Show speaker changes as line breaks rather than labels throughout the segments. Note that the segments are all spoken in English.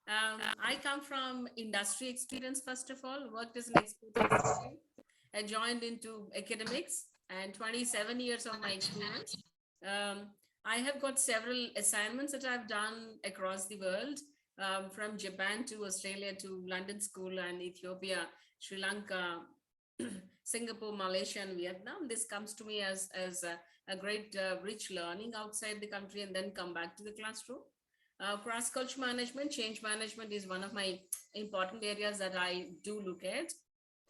I come from industry experience, first of all, worked as an expert executive. I joined into academics and 27 years of my experience. Um, I have got several assignments that I've done across the world, from Japan to Australia to London School and Ethiopia, Sri Lanka, Singapore, Malaysia, and Vietnam. This comes to me as a great rich learning outside the country and then come back to the classroom. Cross-culture management, change management is one of my important areas that I do look at.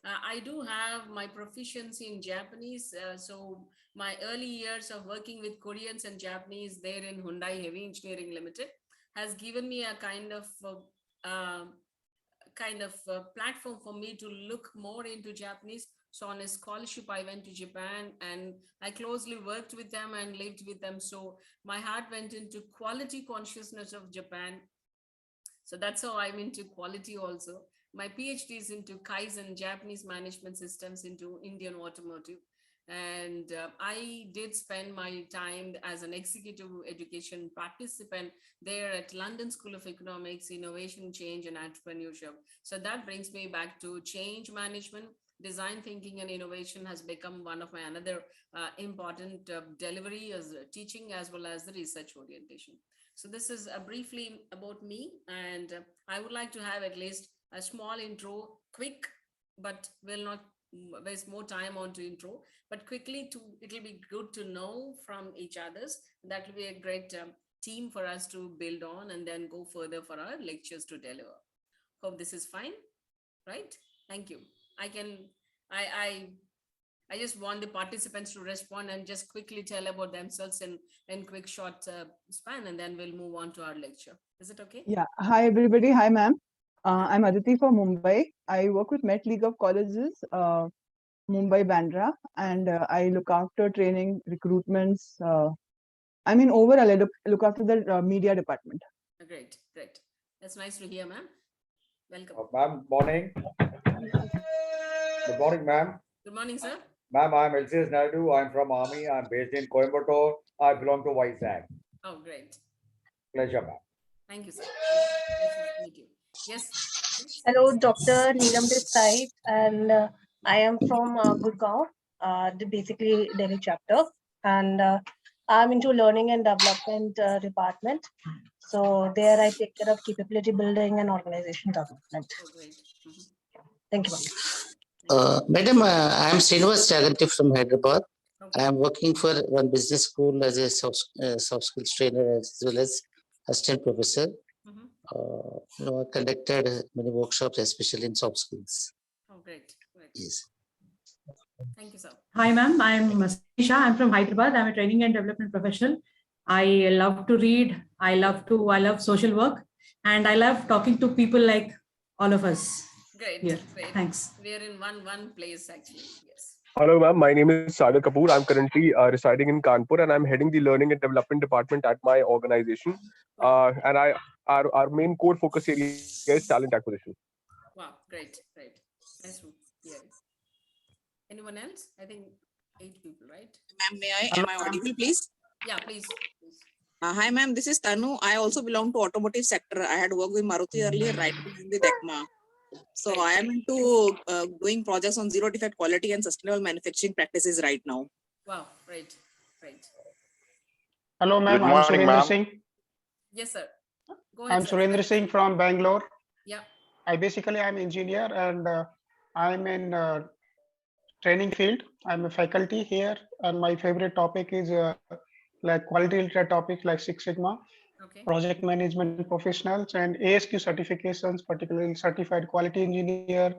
I do have my proficiency in Japanese. So my early years of working with Koreans and Japanese there in Hyundai Heavy Engineering Limited has given me a kind of platform for me to look more into Japanese. So on a scholarship, I went to Japan and I closely worked with them and lived with them. So my heart went into quality consciousness of Japan. So that's how I'm into quality also. My PhD is into Kaizen, Japanese management systems into Indian automotive. And I did spend my time as an executive education participant there at London School of Economics, Innovation, Change, and Entrepreneurship. So that brings me back to change management. Design thinking and innovation has become one of my another important delivery as teaching as well as the research orientation. So this is briefly about me, and I would like to have at least a small intro, quick, but will not waste more time on to intro, but quickly to, it'll be good to know from each others. That will be a great team for us to build on and then go further for our lectures to deliver. Hope this is fine, right? Thank you. I just want the participants to respond and just quickly tell about themselves in quick short span, and then we'll move on to our lecture. Is it okay?
Yeah. Hi, everybody. Hi, ma'am. I'm Aditi from Mumbai. I work with Met League of Colleges, Mumbai, Bandra, and I look after training, recruitments. Overall, I look after the media department.
Great. That's nice to hear, ma'am. Welcome.
Ma'am, morning. Good morning, ma'am.
Good morning, sir.
Ma'am, I'm LCS Naidu. I'm from Army. I'm based in Coimbatore. I belong to Vizag.
Oh, great.
Pleasure, ma'am.
Thank you, sir. Nice to meet you. Yes.
Hello, Dr. Neelam this side, and I am from Gurgaon, basically Delhi chapter, and I'm into learning and development department. So there I take care of capability building and organization development.
Oh, great.
Thank you.
Madam, I am Srinivas Jaganti from Hyderabad.
Okay.
I am working for one business school as a soft skills trainer as well as assistant professor. I conducted many workshops, especially in soft skills.
Oh, great.
Yes.
Thank you, sir.
Hi, ma'am. I'm Sisha. I'm from Hyderabad. I'm a training and development professional. I love to read. I love social work, and I love talking to people like all of us.
Great.
Here.
Great.
Thanks.
We are in one place actually. Yes.
Hello, ma'am. My name is Sagar Kapoor. I'm currently residing in Kanpur, and I'm heading the learning and development department at my organization. And our main core focus area is talent acquisition.
Wow, great. Nice to hear. Anyone else? I think 8 people, right?
Ma'am, am I audible, please?
Yeah, please.
Hi, ma'am. This is Tanu. I also belong to automotive sector. I had worked with Maruti earlier, right with ECMA. So I am into doing projects on zero defect quality and sustainable manufacturing practices right now.
Wow, great.
Hello, ma'am. I'm Surendra Singh.
Yes, sir. Go ahead.
I'm Surendra Singh from Bangalore.
Yeah.
I'm engineer, and I'm in training field. I'm a faculty here, and my favorite topic is like quality related topics like Six Sigma, project management professionals, and ASQ certifications, particularly certified quality engineer,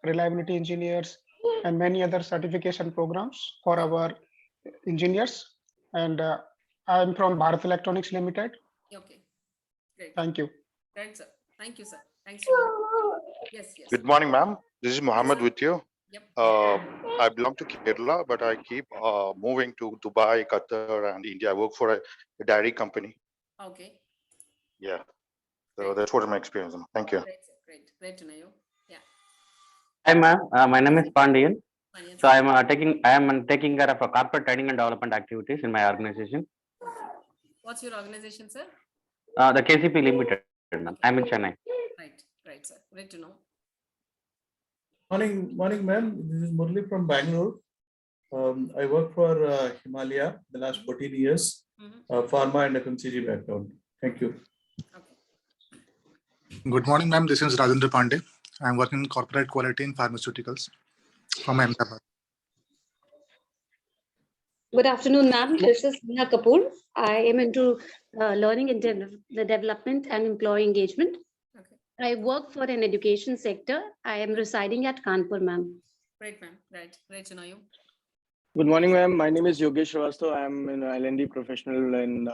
reliability engineers, and many other certification programs for our engineers. And I'm from Bharat Electronics Limited.
Okay. Great.
Thank you.
Great, sir. Thank you, sir. Thanks. Yes.
Good morning, ma'am. This is Mohammed with you.
Yep.
I belong to Kerala, but I keep moving to Dubai, Qatar, and India. I work for a dairy company.
Okay.
Yeah. So that's what my experience. Thank you.
Great to know you. Yeah.
Hi, ma'am. My name is Pandian. So I am taking care of corporate training and development activities in my organization.
What's your organization, sir?
The KCP Limited. I'm in Chennai.
Great, sir. Great to know.
Morning, ma'am. This is Murli from Bangalore. I work for Himalaya the last 14 years, pharma and FMCG background. Thank you.
Okay.
Good morning, ma'am. This is Rajendra Pandey. I'm working in corporate quality in pharmaceuticals from Ahmedabad.
Good afternoon, ma'am. This is Neha Kapoor. I am into learning and the development and employee engagement.
Okay.
I work for an education sector. I am residing at Kanpur, ma'am.
Great, ma'am. Great to know you.
Good morning, ma'am. My name is Yogesh Srivastav. I'm an L&D professional in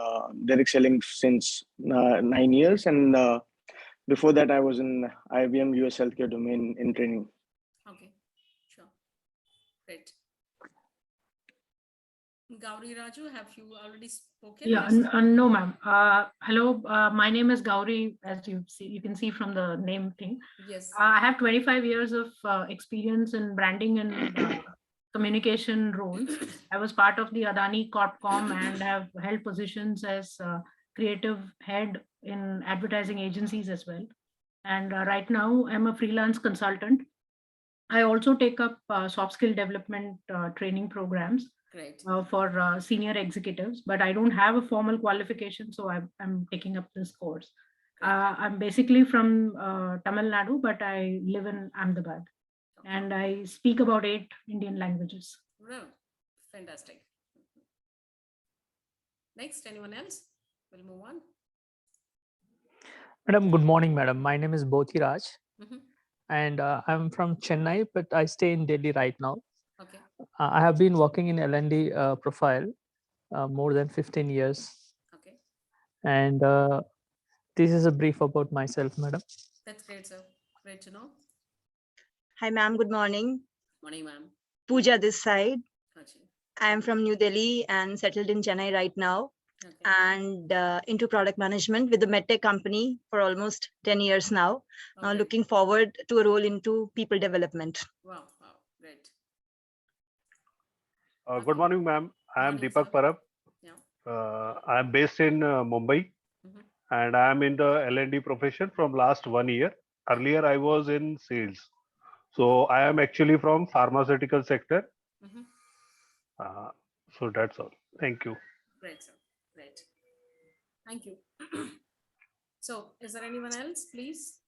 direct selling since 9 years. And before that, I was in IBM US healthcare domain in training.
Okay, sure. Great. Gauri Raju, have you already spoken?
Yeah, no, ma'am. Hello, my name is Gauri, as you can see from the name thing.
Yes.
I have 25 years of experience in branding and communication roles. I was part of the Adani Corpcom and have held positions as creative head in advertising agencies as well. And right now I'm a freelance consultant. I also take up soft skill development training programs.
Great.
For senior executives, but I don't have a formal qualification, so I'm taking up this course. I'm basically from Tamil Nadu, but I live in Ahmedabad, and I speak about 8 Indian languages.
Wow, fantastic. Next, anyone else? We'll move on.
Madam, good morning, madam. My name is Bothi Raj, and I'm from Chennai, but I stay in Delhi right now.
Okay.
I have been working in L&D profile more than 15 years.
Okay.
And this is a brief about myself, madam.
That's great, sir. Great to know.
Hi, ma'am. Good morning.
Morning, ma'am.
Pooja this side.
Okay.
I am from New Delhi and settled in Chennai right now.
Okay.
And into product management with the medtech company for almost 10 years now.
Okay.
Looking forward to a role into people development.
Wow, great.
Good morning, ma'am. I am Deepak Parab. I am based in Mumbai, and I am in the L&D profession from last 1 year. Earlier, I was in sales. So I am actually from pharmaceutical sector. So that's all. Thank you.
Great, sir. Great. Thank you. So is there anyone else, please?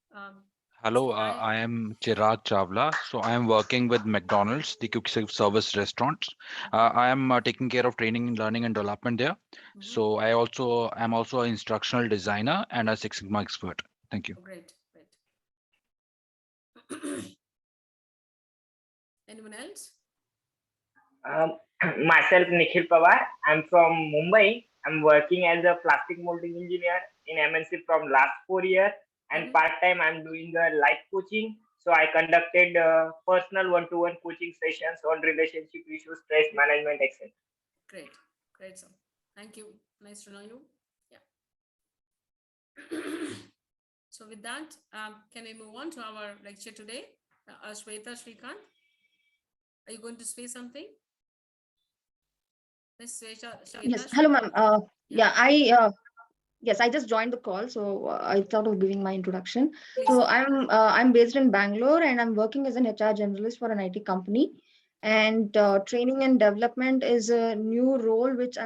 Hello, I am Chirag Chawla. So I am working with McDonald's, the quick service restaurants. I am taking care of training, learning, and development there. So I am also an instructional designer and a Six Sigma expert. Thank you.
Oh, great. Anyone else?
Myself, Nikhil Pawar. I'm from Mumbai. I'm working as a plastic molding engineer in MNC from last 4 years. And part-time, I'm doing life coaching. So I conducted personal one-to-one coaching sessions on relationship issues, stress management, etc.
Great, sir. Thank you. Nice to know you. Yeah. So with that, can we move on to our lecture today? Shweta Shrikant, are you going to say something? Miss Shweta,
Yes. Hello, ma'am. Yes, I just joined the call, so I thought of giving my introduction.
Please.
So I'm based in Bangalore, and I'm working as an HR generalist for an IT company. And training and development is a new role which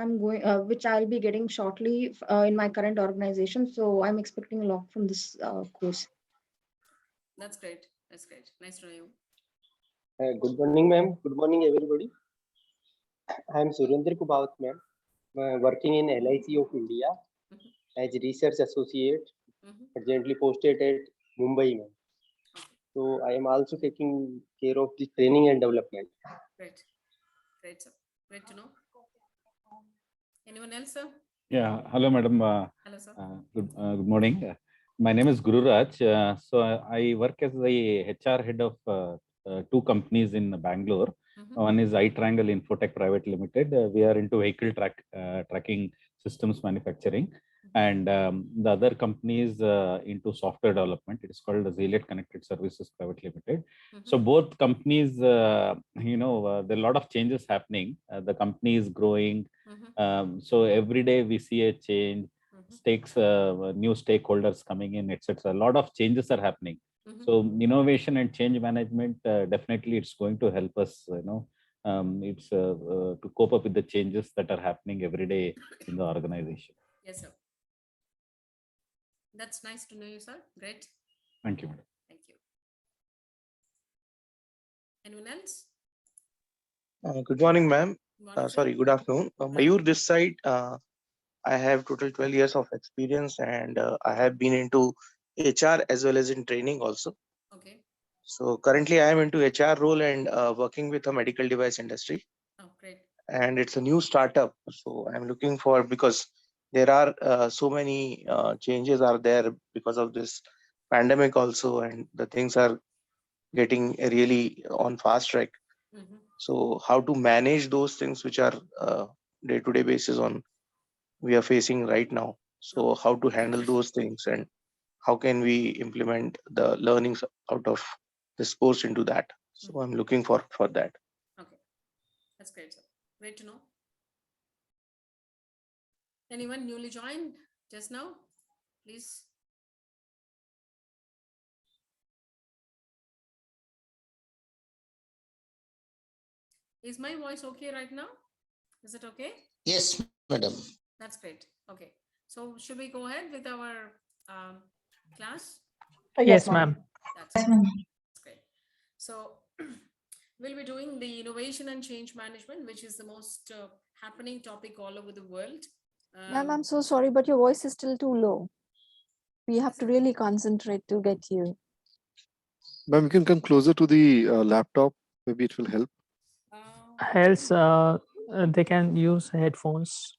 which I'll be getting shortly in my current organization. So I'm expecting a lot from this course.
That's great. That's great. Nice to know you.
Good morning, ma'am. Good morning, everybody. I am Surendra Kubaut, ma'am, working in LIC of India as research associate, presently posted at Mumbai, ma'am. So I am also taking care of the training and development.
Great, sir. Great to know. Anyone else, sir?
Yeah. Hello, madam.
Hello, sir.
Good morning. My name is Guru Raj. So I work as the HR head of 2 companies in Bangalore. One is iTriangle Infotech Private Limited. We are into vehicle tracking systems manufacturing. And the other company is into software development. It is called Zealot Connected Services Private Limited. So both companies, there are a lot of changes happening. The company is growing. So every day we see a change, new stakeholders coming in, etc. A lot of changes are happening. So innovation and change management, definitely it's going to help us, it's to cope up with the changes that are happening every day in the organization.
Yes, sir. That's nice to know you, sir. Great.
Thank you, madam.
Thank you. Anyone else?
Good morning, ma'am.
Morning,
Sorry, good afternoon. Mayur, this side, I have total 12 years of experience and I have been into HR as well as in training also.
Okay.
So currently I am into HR role and working with a medical device industry.
Oh, great.
And it's a new startup. So I'm looking for, because there are so many changes are there because of this pandemic also, and the things are getting really on fast track. So how to manage those things which are day-to-day basis on we are facing right now. So how to handle those things and how can we implement the learnings out of this course into that. So I'm looking for that.
Okay. That's great, sir. Great to know. Anyone newly joined just now? Please. Is my voice okay right now? Is it okay?
Yes, madam.
That's great. Okay. So should we go ahead with our class?
Yes, ma'am.
That's great. So we'll be doing the innovation and change management, which is the most happening topic all over the world.
Ma'am, I'm so sorry, but your voice is still too low. We have to really concentrate to get you.
Ma'am, you can come closer to the laptop. Maybe it will help.
Else, they can use headphones.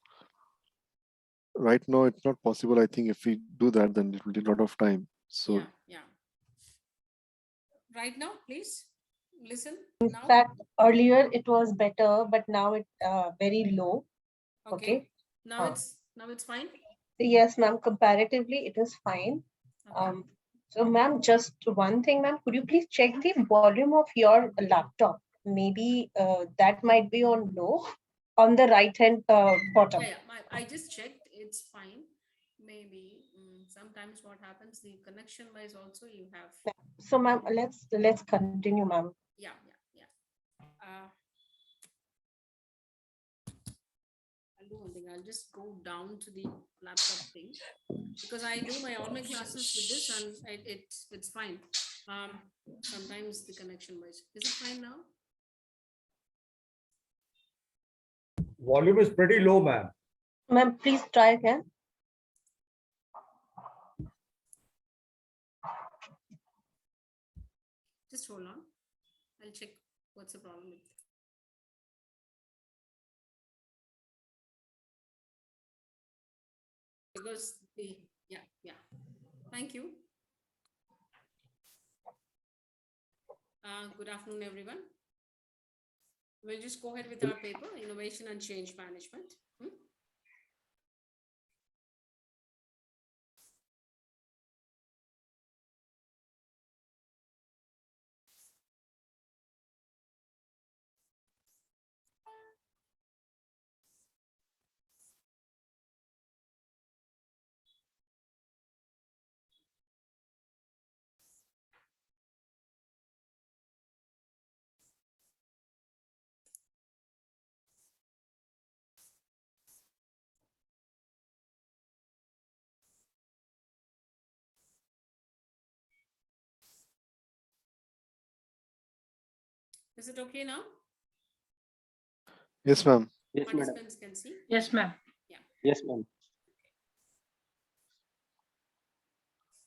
Right now, it's not possible. I think if we do that, then it will take a lot of time. So
Yeah. Right now, please listen.
In fact, earlier it was better, but now it's very low. Okay.
Now it's fine.
Yes, ma'am. Comparatively, it is fine. So, ma'am, just one thing, ma'am. Could you please check the volume of your laptop? Maybe that might be on low, on the right hand bottom.
Yeah. I just checked. It's fine. Maybe sometimes what happens, the connection wise also you have.
So, ma'am, let's continue, ma'am.
Yeah. I'll do one thing. I'll just go down to the laptop thing because I do all my classes with this and it's fine. Sometimes the connection wise. Is it fine now?
Volume is pretty low, ma'am.
Ma'am, please try again.
Just hold on. I'll check what's the problem with it. Because yeah. Thank you. Good afternoon, everyone. We'll just go ahead with our paper, Innovation and Change Management. Is it okay now?
yes, ma'am.
Yes, madam.
Participants can see?
Yes, ma'am.
Yeah.
Yes, ma'am.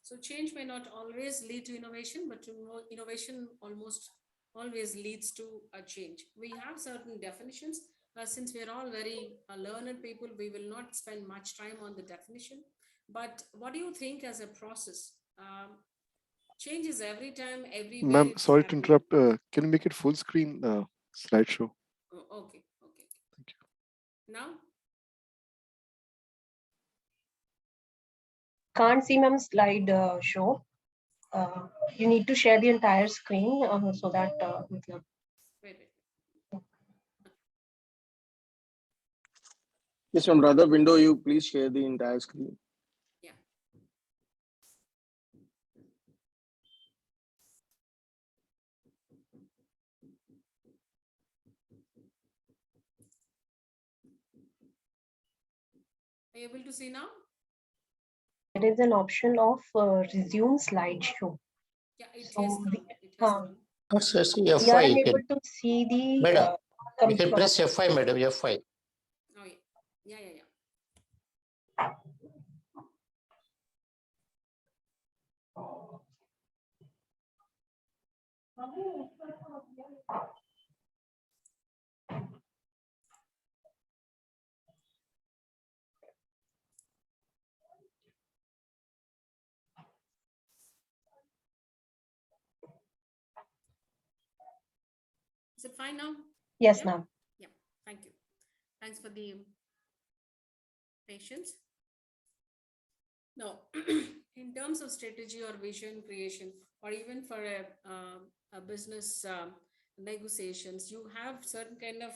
So change may not always lead to innovation, but innovation almost always leads to a change. We have certain definitions. Since we're all very learned people, we will not spend much time on the definition. But what do you think as a process? Changes every time, everywhere.
Ma'am,
it's
sorry to
happening.
interrupt. Can you make it full screen slideshow?
Oh, okay.
Thank you.
Now?
Can't see, ma'am, slide show. You need to share the entire screen so that
Wait.
Yes, from other window, you please share the entire screen.
Yeah. Are you able to see now?
It is an option of resume slideshow.
Yeah, it
So
is.
we,
It is.
So
we are
F5 you
unable
can,
to see the
madam, you can press
process.
F5, madam, F5.
Oh, yeah. Yeah. Is it fine now?
Yes,
Yeah?
ma'am.
Yeah, thank you. Thanks for the patience. Now, in terms of strategy or vision creation, or even for a business negotiations, you have certain kind of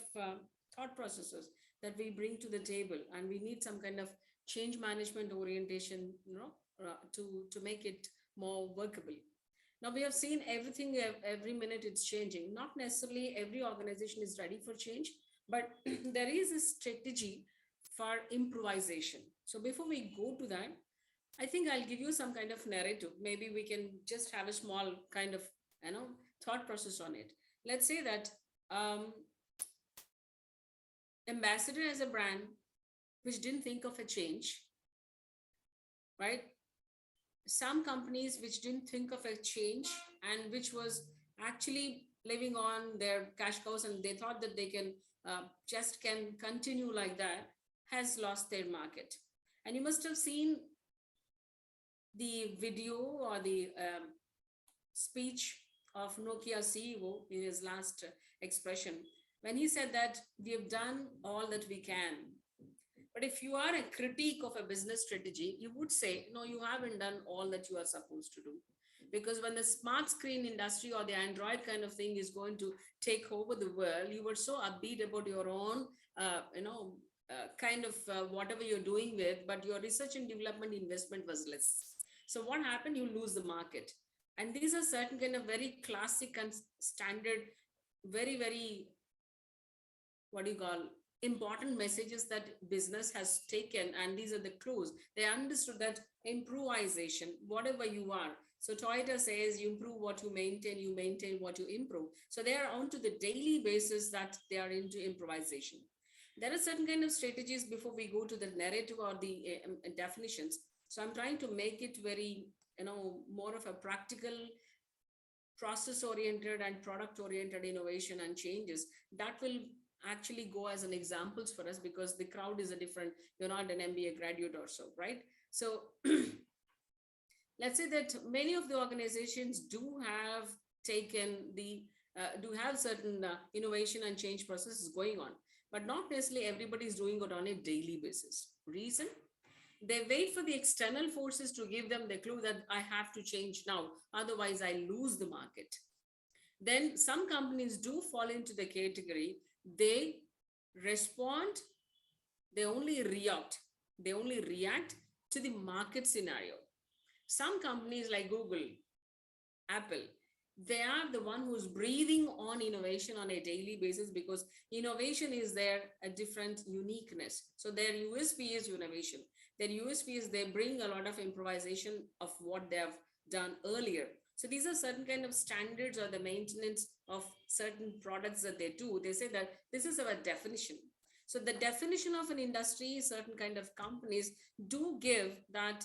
thought processes that we bring to the table, and we need some kind of change management orientation, to make it more workable. Now, we have seen everything every minute it's changing. Not necessarily every organization is ready for change, but there is a strategy for improvisation. So before we go to that, I think I'll give you some kind of narrative. Maybe we can just have a small kind of, thought process on it. Let's say that Ambassador as a brand which didn't think of a change, right? Some companies which didn't think of a change and which was actually living on their cash cows, and they thought that they can just can continue like that, has lost their market. And you must have seen the video or the speech of Nokia CEO in his last expression, when he said that we have done all that we can. But if you are a critique of a business strategy, you would say, no, you haven't done all that you are supposed to do. Because when the smart screen industry or the Android kind of thing is going to take over the world, you were so upbeat about your own, kind of whatever you're doing with, but your research and development investment was less. So what happened? You lose the market. And these are certain kind of very classic and standard, very, very, what do you call, important messages that business has taken. And these are the clues. They understood that improvisation, whatever you are. So Toyota says you improve what you maintain what you improve. So they are onto the daily basis that they are into improvisation. There are certain kind of strategies before we go to the narrative or the definitions. So I'm trying to make it very, more of a practical, process oriented and product oriented innovation and changes that will actually go as an examples for us, because the crowd is a different, you're not an MBA graduate or so, right? So let's say that many of the organizations do have taken the, do have certain innovation and change processes going on, but not necessarily everybody is doing it on a daily basis. Reason? They wait for the external forces to give them the clue that I have to change now, otherwise I lose the market. Then some companies do fall into the category, they respond, they only react to the market scenario. Some companies like Google, Apple, they are the one who's breathing on innovation on a daily basis, because innovation is their a different uniqueness. So their USP is innovation. Their USP is they bring a lot of improvisation of what they have done earlier. So these are certain kind of standards or the maintenance of certain products that they do. They say that this is our definition. So the definition of an industry, certain kind of companies do give that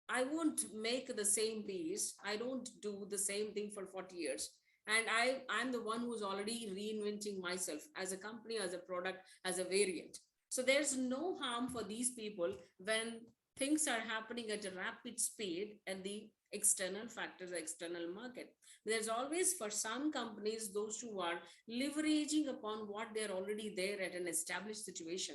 I won't make the same piece. I don't do the same thing for 40 years. And I'm the one who's already reinventing myself as a company, as a product, as a variant. So there's no harm for these people when things are happening at a rapid speed and the external factors, the external market. There's always, for some companies, those who are leveraging upon what they're already there at an established situation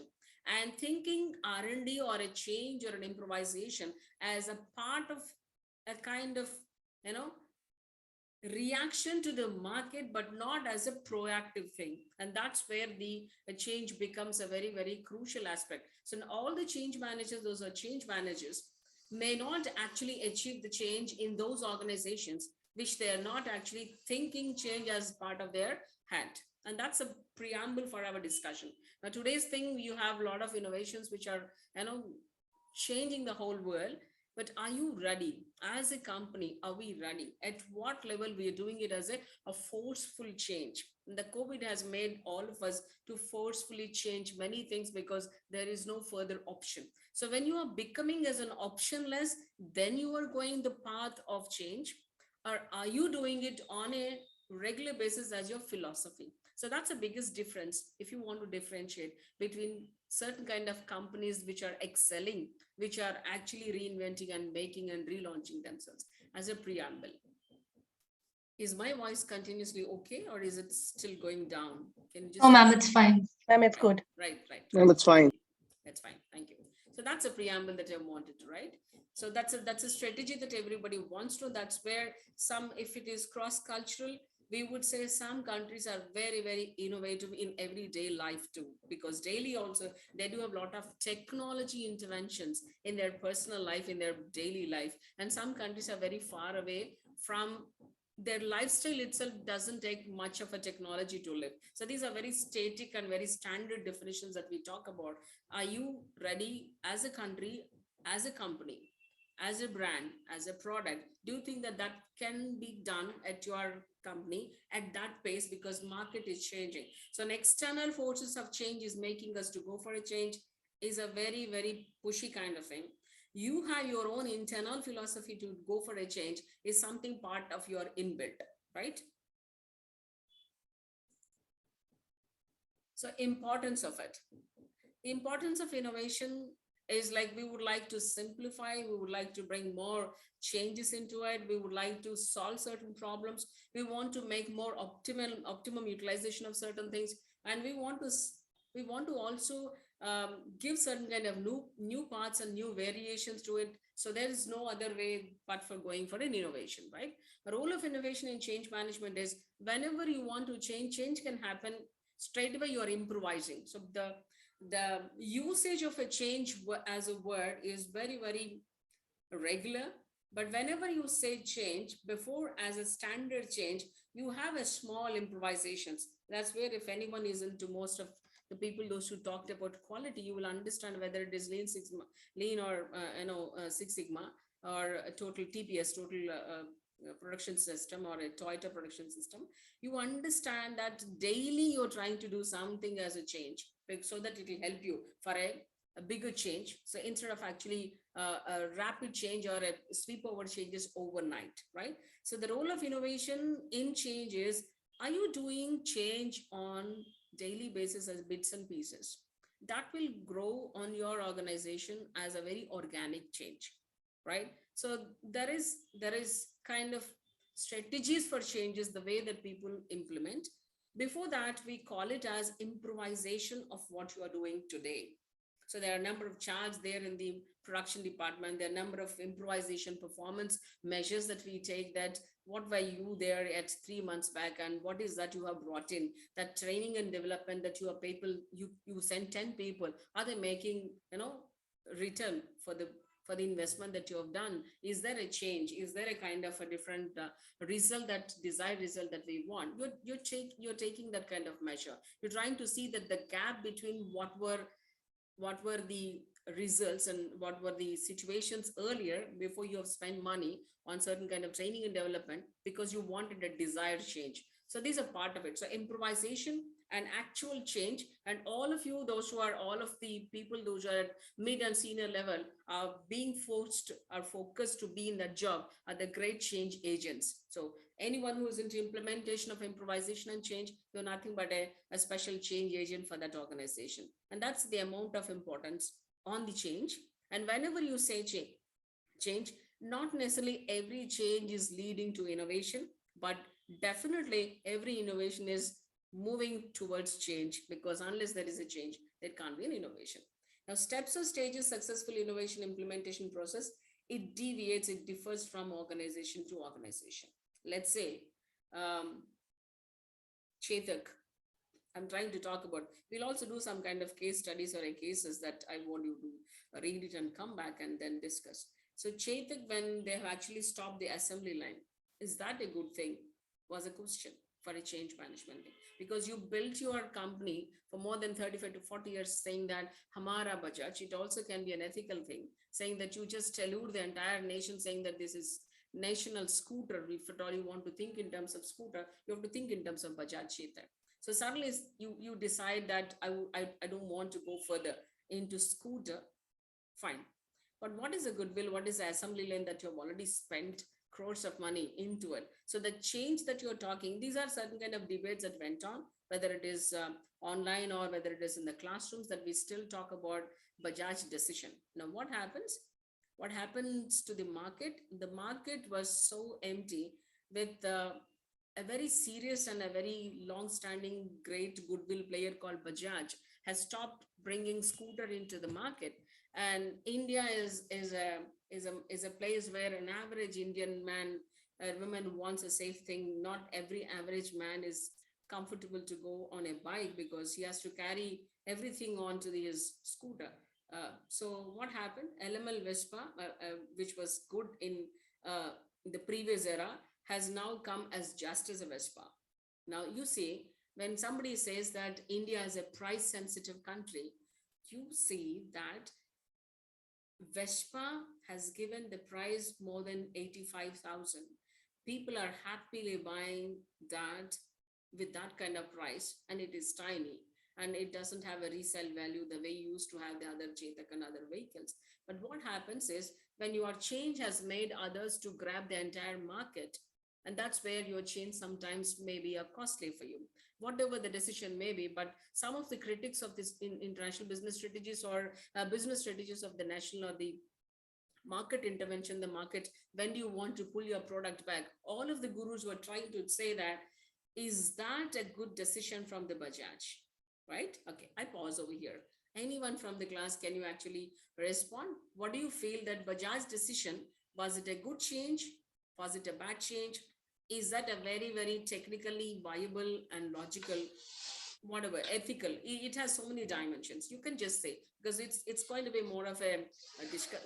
and thinking R&D or a change or an improvisation as a part of a kind of, reaction to the market, but not as a proactive thing. And that's where the change becomes a very, very crucial aspect. So all the change managers, those are change managers, may not actually achieve the change in those organizations which they are not actually thinking change as part of their hand. And that's a preamble for our discussion. Now, today's thing, you have a lot of innovations which are, changing the whole world. But are you ready? As a company, are we ready? At what level we are doing it as a forceful change? The COVID has made all of us to forcefully change many things because there is no further option. So when you are becoming as an optionless, then you are going the path of change. Or are you doing it on a regular basis as your philosophy? So that's the biggest difference if you want to differentiate between certain kind of companies which are excelling, which are actually reinventing and making and relaunching themselves. As a preamble, is my voice continuously okay, or is it still going down? Can you just?
Oh, ma'am, it's fine. Ma'am, it's good.
Right.
No, that's fine.
That's fine. Thank you. So that's a preamble that I wanted to write. So that's a strategy that everybody wants to. That's where if it is cross-cultural, we would say some countries are very, very innovative in everyday life too, because daily also they do have a lot of technology interventions in their personal life, in their daily life. And some countries are very far away from their lifestyle itself, doesn't take much of a technology to live. So these are very static and very standard definitions that we talk about. Are you ready as a country, as a company, as a brand, as a product? Do you think that that can be done at your company at that pace? Because market is changing. So an external forces of change is making us to go for a change is a very, very pushy kind of thing. You have your own internal philosophy to go for a change is something part of your inbuilt, right? So importance of it. The importance of innovation is like we would like to simplify, we would like to bring more changes into it, we would like to solve certain problems, we want to make more optimum utilization of certain things, and we want to also give certain kind of new parts and new variations to it. So there is no other way but for going for an innovation, right? The role of innovation in change management is whenever you want to change can happen straight away. You are improvising. So the usage of a change as a word is very, very regular. But whenever you say change, before as a standard change, you have a small improvisations. That's where if anyone is into most of the people, those who talked about quality, you will understand whether it is lean or Six Sigma or a total TPS, total production system, or a Toyota production system. You understand that daily you're trying to do something as a change so that it will help you for a bigger change. So instead of actually a rapid change or a sweep over changes overnight, right? So the role of innovation in change is, are you doing change on daily basis as bits and pieces? That will grow on your organization as a very organic change, right? So there is kind of strategies for changes, the way that people implement. Before that, we call it as improvisation of what you are doing today. So there are a number of charts there in the production department. There are a number of improvisation performance measures that we take, that what were you there at 3 months back, and what is that you have brought in, that training and development that your people, you send 10 people, are they making, return for the investment that you have done? Is there a change? Is there a kind of a different result, that desired result that we want? You're taking that kind of measure. You're trying to see that the gap between what were the results and what were the situations earlier before you have spent money on certain kind of training and development because you wanted a desired change. So these are part of it. So improvisation and actual change, and all of you, all of the people, those who are at mid and senior level, are being focused to be in that job, are the great change agents. So anyone who is into implementation of improvisation and change, you're nothing but a special change agent for that organization. And that's the amount of importance on the change. And whenever you say change, not necessarily every change is leading to innovation, but definitely every innovation is moving towards change, because unless there is a change, there can't be an innovation. Now, steps or stages, successful innovation implementation process, it deviates, it differs from organization to organization. Let's say, Chetak, I'm trying to talk about, we'll also do some kind of case studies or cases that I want you to read it and come back and then discuss. So Chetak, when they have actually stopped the assembly line, is that a good thing? Was a question. for a change management thing, because you built your company for more than 35 to 40 years saying that Hamara Bajaj. It also can be an ethical thing, saying that you just elude the entire nation, saying that this is national scooter. If at all you want to think in terms of scooter, you have to think in terms of Bajaj Chetak. So suddenly you decide that I don't want to go further into scooter. Fine. But what is a goodwill? What is the assembly line that you have already spent crores of money into it? So the change that you're talking, these are certain kind of debates that went on, whether it is online or whether it is in the classrooms, that we still talk about Bajaj decision. Now, what happens? What happens to the market? The market was so empty with a very serious and a very long-standing great goodwill player called Bajaj has stopped bringing scooter into the market. And India is a place where an average Indian man or woman wants a safe thing. Not every average man is comfortable to go on a bike because he has to carry everything onto his scooter. So what happened? LML Vespa, which was good in the previous era, has now come as just as a Vespa. Now you see, when somebody says that India is a price sensitive country, you see that Vespa has given the price more than 85,000. People are happily buying that with that kind of price, and it is tiny and it doesn't have a resale value the way you used to have the other Chetak and other vehicles. But what happens is when your change has made others to grab the entire market, and that's where your change sometimes may be costly for you, whatever the decision may be. But some of the critics of this international business strategies or business strategies of the national or the market intervention, the market, when do you want to pull your product back? All of the gurus were trying to say that, is that a good decision from the Bajaj? Right? Okay, I pause over here. Anyone from the class, can you actually respond? What do you feel that Bajaj decision, was it a good change? Was it a bad change? Is that a very, very technically viable and logical, whatever, ethical? It has so many dimensions. You can just say, because it's going to be more of a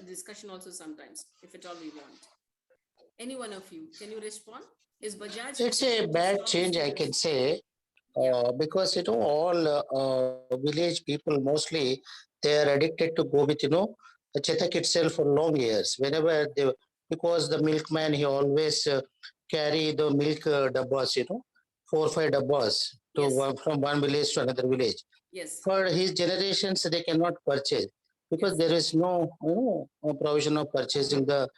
discussion also sometimes, if at all we want. Any one of you, can you respond? Is Bajaj?
It's a bad change, I can say, because all village people mostly they are addicted to go with a Chetak itself for long years. Whenever they, because the milkman he always carry the milk dabbas, 4 or 5 dabbas to from one village to another village.
Yes.
For his generations, they cannot purchase because there is no provision of purchasing the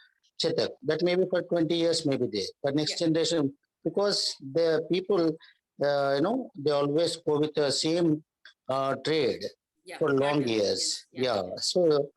Chetak. That maybe for 20 years, maybe there. But next generation, because the people, they always go with the same trade for long years. So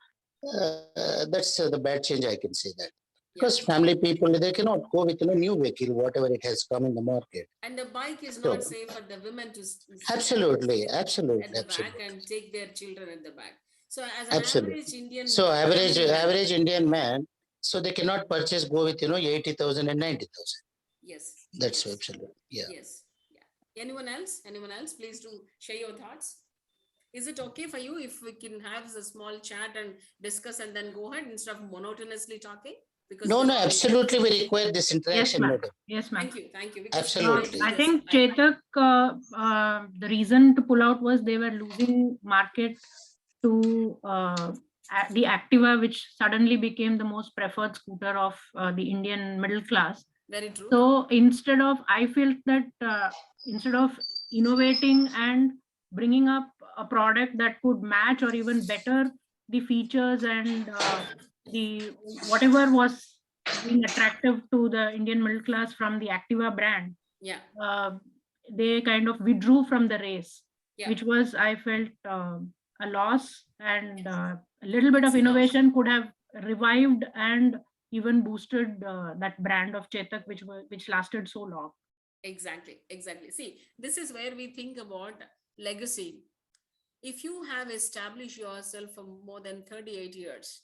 that's the bad change, I can say that. Because family people, they cannot go with new vehicle, whatever it has come in the market.
And the bike is not safe for the women to
absolutely
at the back and take their children at the back. So as an average Indian,
so average Indian man, so they cannot purchase go with 80,000 and 90,000.
Yes,
that's absolutely
yes. Anyone else? Please do share your thoughts. Is it okay for you if we can have a small chat and discuss and then go ahead instead of monotonously talking? Because
no, absolutely, we require this interaction.
Yes, ma'am.
Thank you.
Absolutely.
I think Chetak, the reason to pull out was they were losing market to the Activa, which suddenly became the most preferred scooter of the Indian middle class.
Very true.
So I felt that instead of innovating and bringing up a product that could match or even better the features and the whatever was being attractive to the Indian middle class from the Activa brand, they kind of withdrew from the race, which was, I felt, a loss, and a little bit of innovation could have revived and even boosted that brand of Chetak, which lasted so long.
Exactly. See, this is where we think about legacy. If you have established yourself for more than 38 years,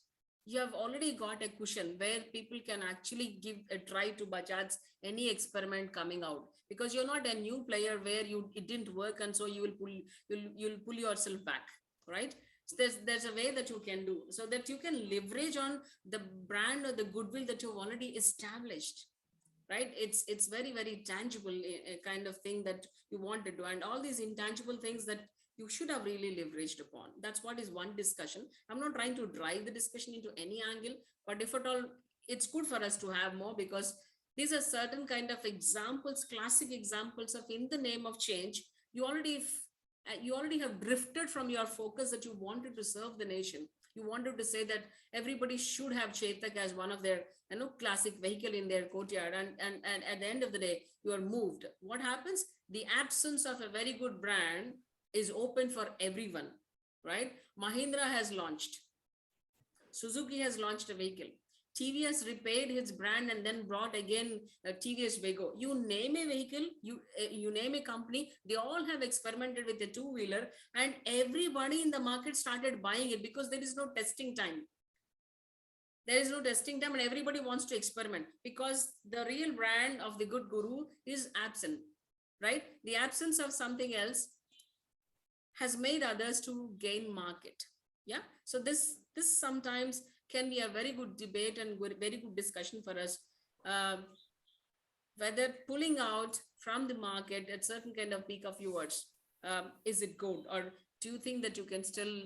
you have already got a cushion where people can actually give a try to Bajaj's any experiment coming out, because you're not a new player where it didn't work and so you'll pull yourself back, right? So there's a way that you can do so that you can leverage on the brand or the goodwill that you've already established. right? It's very, very tangible, a kind of thing that you want to do, and all these intangible things that you should have really leveraged upon. That's what is one discussion. I'm not trying to drive the discussion into any angle, but if at all, it's good for us to have more, because these are certain kind of examples, classic examples of, in the name of change, you already have drifted from your focus that you wanted to serve the nation. You wanted to say that everybody should have Chetak as one of their classic vehicle in their courtyard, and at the end of the day, you are moved. What happens? The absence of a very good brand is open for everyone, right? Mahindra has launched, Suzuki has launched a vehicle, TVS repaired its brand and then brought again TVS Vego. You name a vehicle, you name a company, they all have experimented with a two-wheeler, and everybody in the market started buying it because there is no testing time. There is no testing time, and everybody wants to experiment because the real brand of the good guru is absent, right? The absence of something else has made others to gain market. Yeah. So this sometimes can be a very good debate and very good discussion for us, whether pulling out from the market at certain kind of peak of viewers, is it good, or do you think that you can still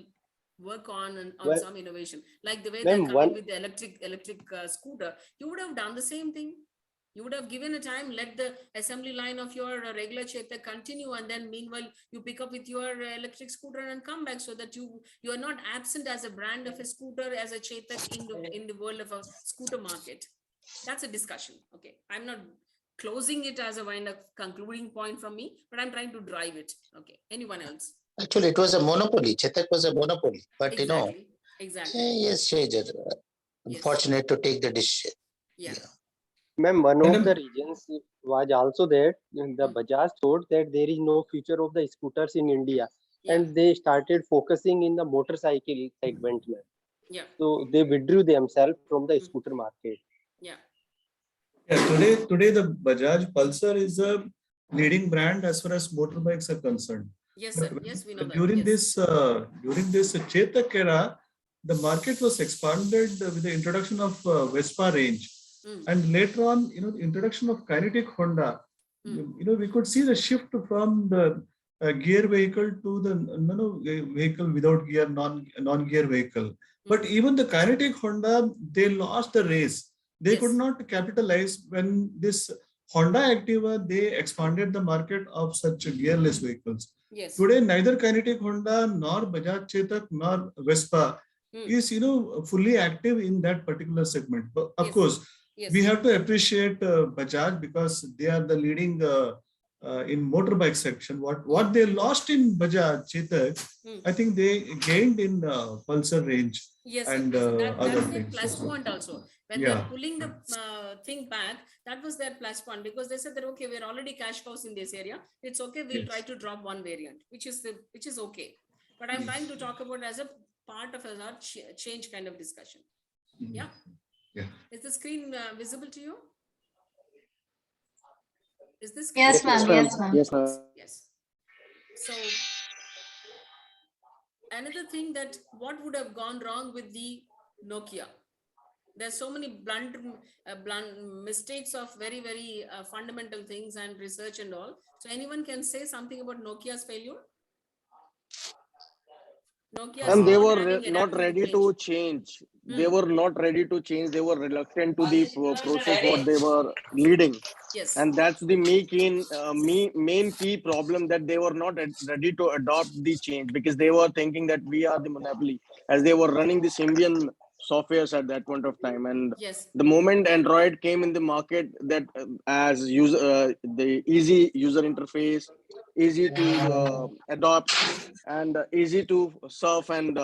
work on some innovation, like the way they're coming with the electric scooter? You would have done the same thing. You would have given a time, let the assembly line of your regular Chetak continue, and then meanwhile you pick up with your electric scooter and come back, so that you are not absent as a brand of a scooter, as a Chetak in the world of a scooter market. That's a discussion. Okay, I'm not closing it as a kind of concluding point from me, but I'm trying to drive it. Okay, anyone else?
Actually, it was a monopoly. Chetak was a monopoly, but
exactly.
Yes, Shajar, unfortunate to take the decision.
Yeah.
Ma'am, one of the reasons was also that the Bajaj thought that there is no future of the scooters in India, and they started focusing in the motorcycle segment.
Yeah.
So they withdrew themselves from the scooter market.
Yeah.
Yeah. Today the Bajaj Pulsar is a leading brand as far as motorbikes are concerned.
Yes, sir. Yes, we know that.
During this Chetak era, the market was expanded with the introduction of Vespa range. And later on, the introduction of kinetic Honda, we could see the shift from the gear vehicle to the vehicle without gear, non-gear vehicle. But even the kinetic Honda, they lost the race. They could not capitalize when this Honda Activa, they expanded the market of such gearless vehicles.
Yes.
Today, neither kinetic Honda nor Bajaj Chetak nor Vespa is fully active in that particular segment. But of course, we have to appreciate Bajaj because they are the leading in motorbike section. What they lost in Bajaj Chetak, I think they gained in Pulsar range.
Yes,
and
that's their plus point also. When they're pulling the thing back, that was their plus point, because they said that, okay, we're already cash cows in this area. It's okay. We'll try to drop one variant, which is okay. But I'm trying to talk about as a part of a change kind of discussion. Yeah.
Yeah.
Is the screen visible to you? Is this?
Yes, ma'am. Yes, ma'am.
Yes, ma'am.
Yes. So another thing, that what would have gone wrong with the Nokia? There's so many blunt mistakes of very, very fundamental things and research and all. So anyone can say something about Nokia's failure?
And they were not ready to change. They were not ready to change. They were reluctant to the process what they were leading.
Yes.
And that's the main key problem, that they were not ready to adopt the change, because they were thinking that we are the monopoly, as they were running the Symbian softwares at that point of time. And the moment Android came in the market, that as the easy user interface, easy to adopt, and easy to surf and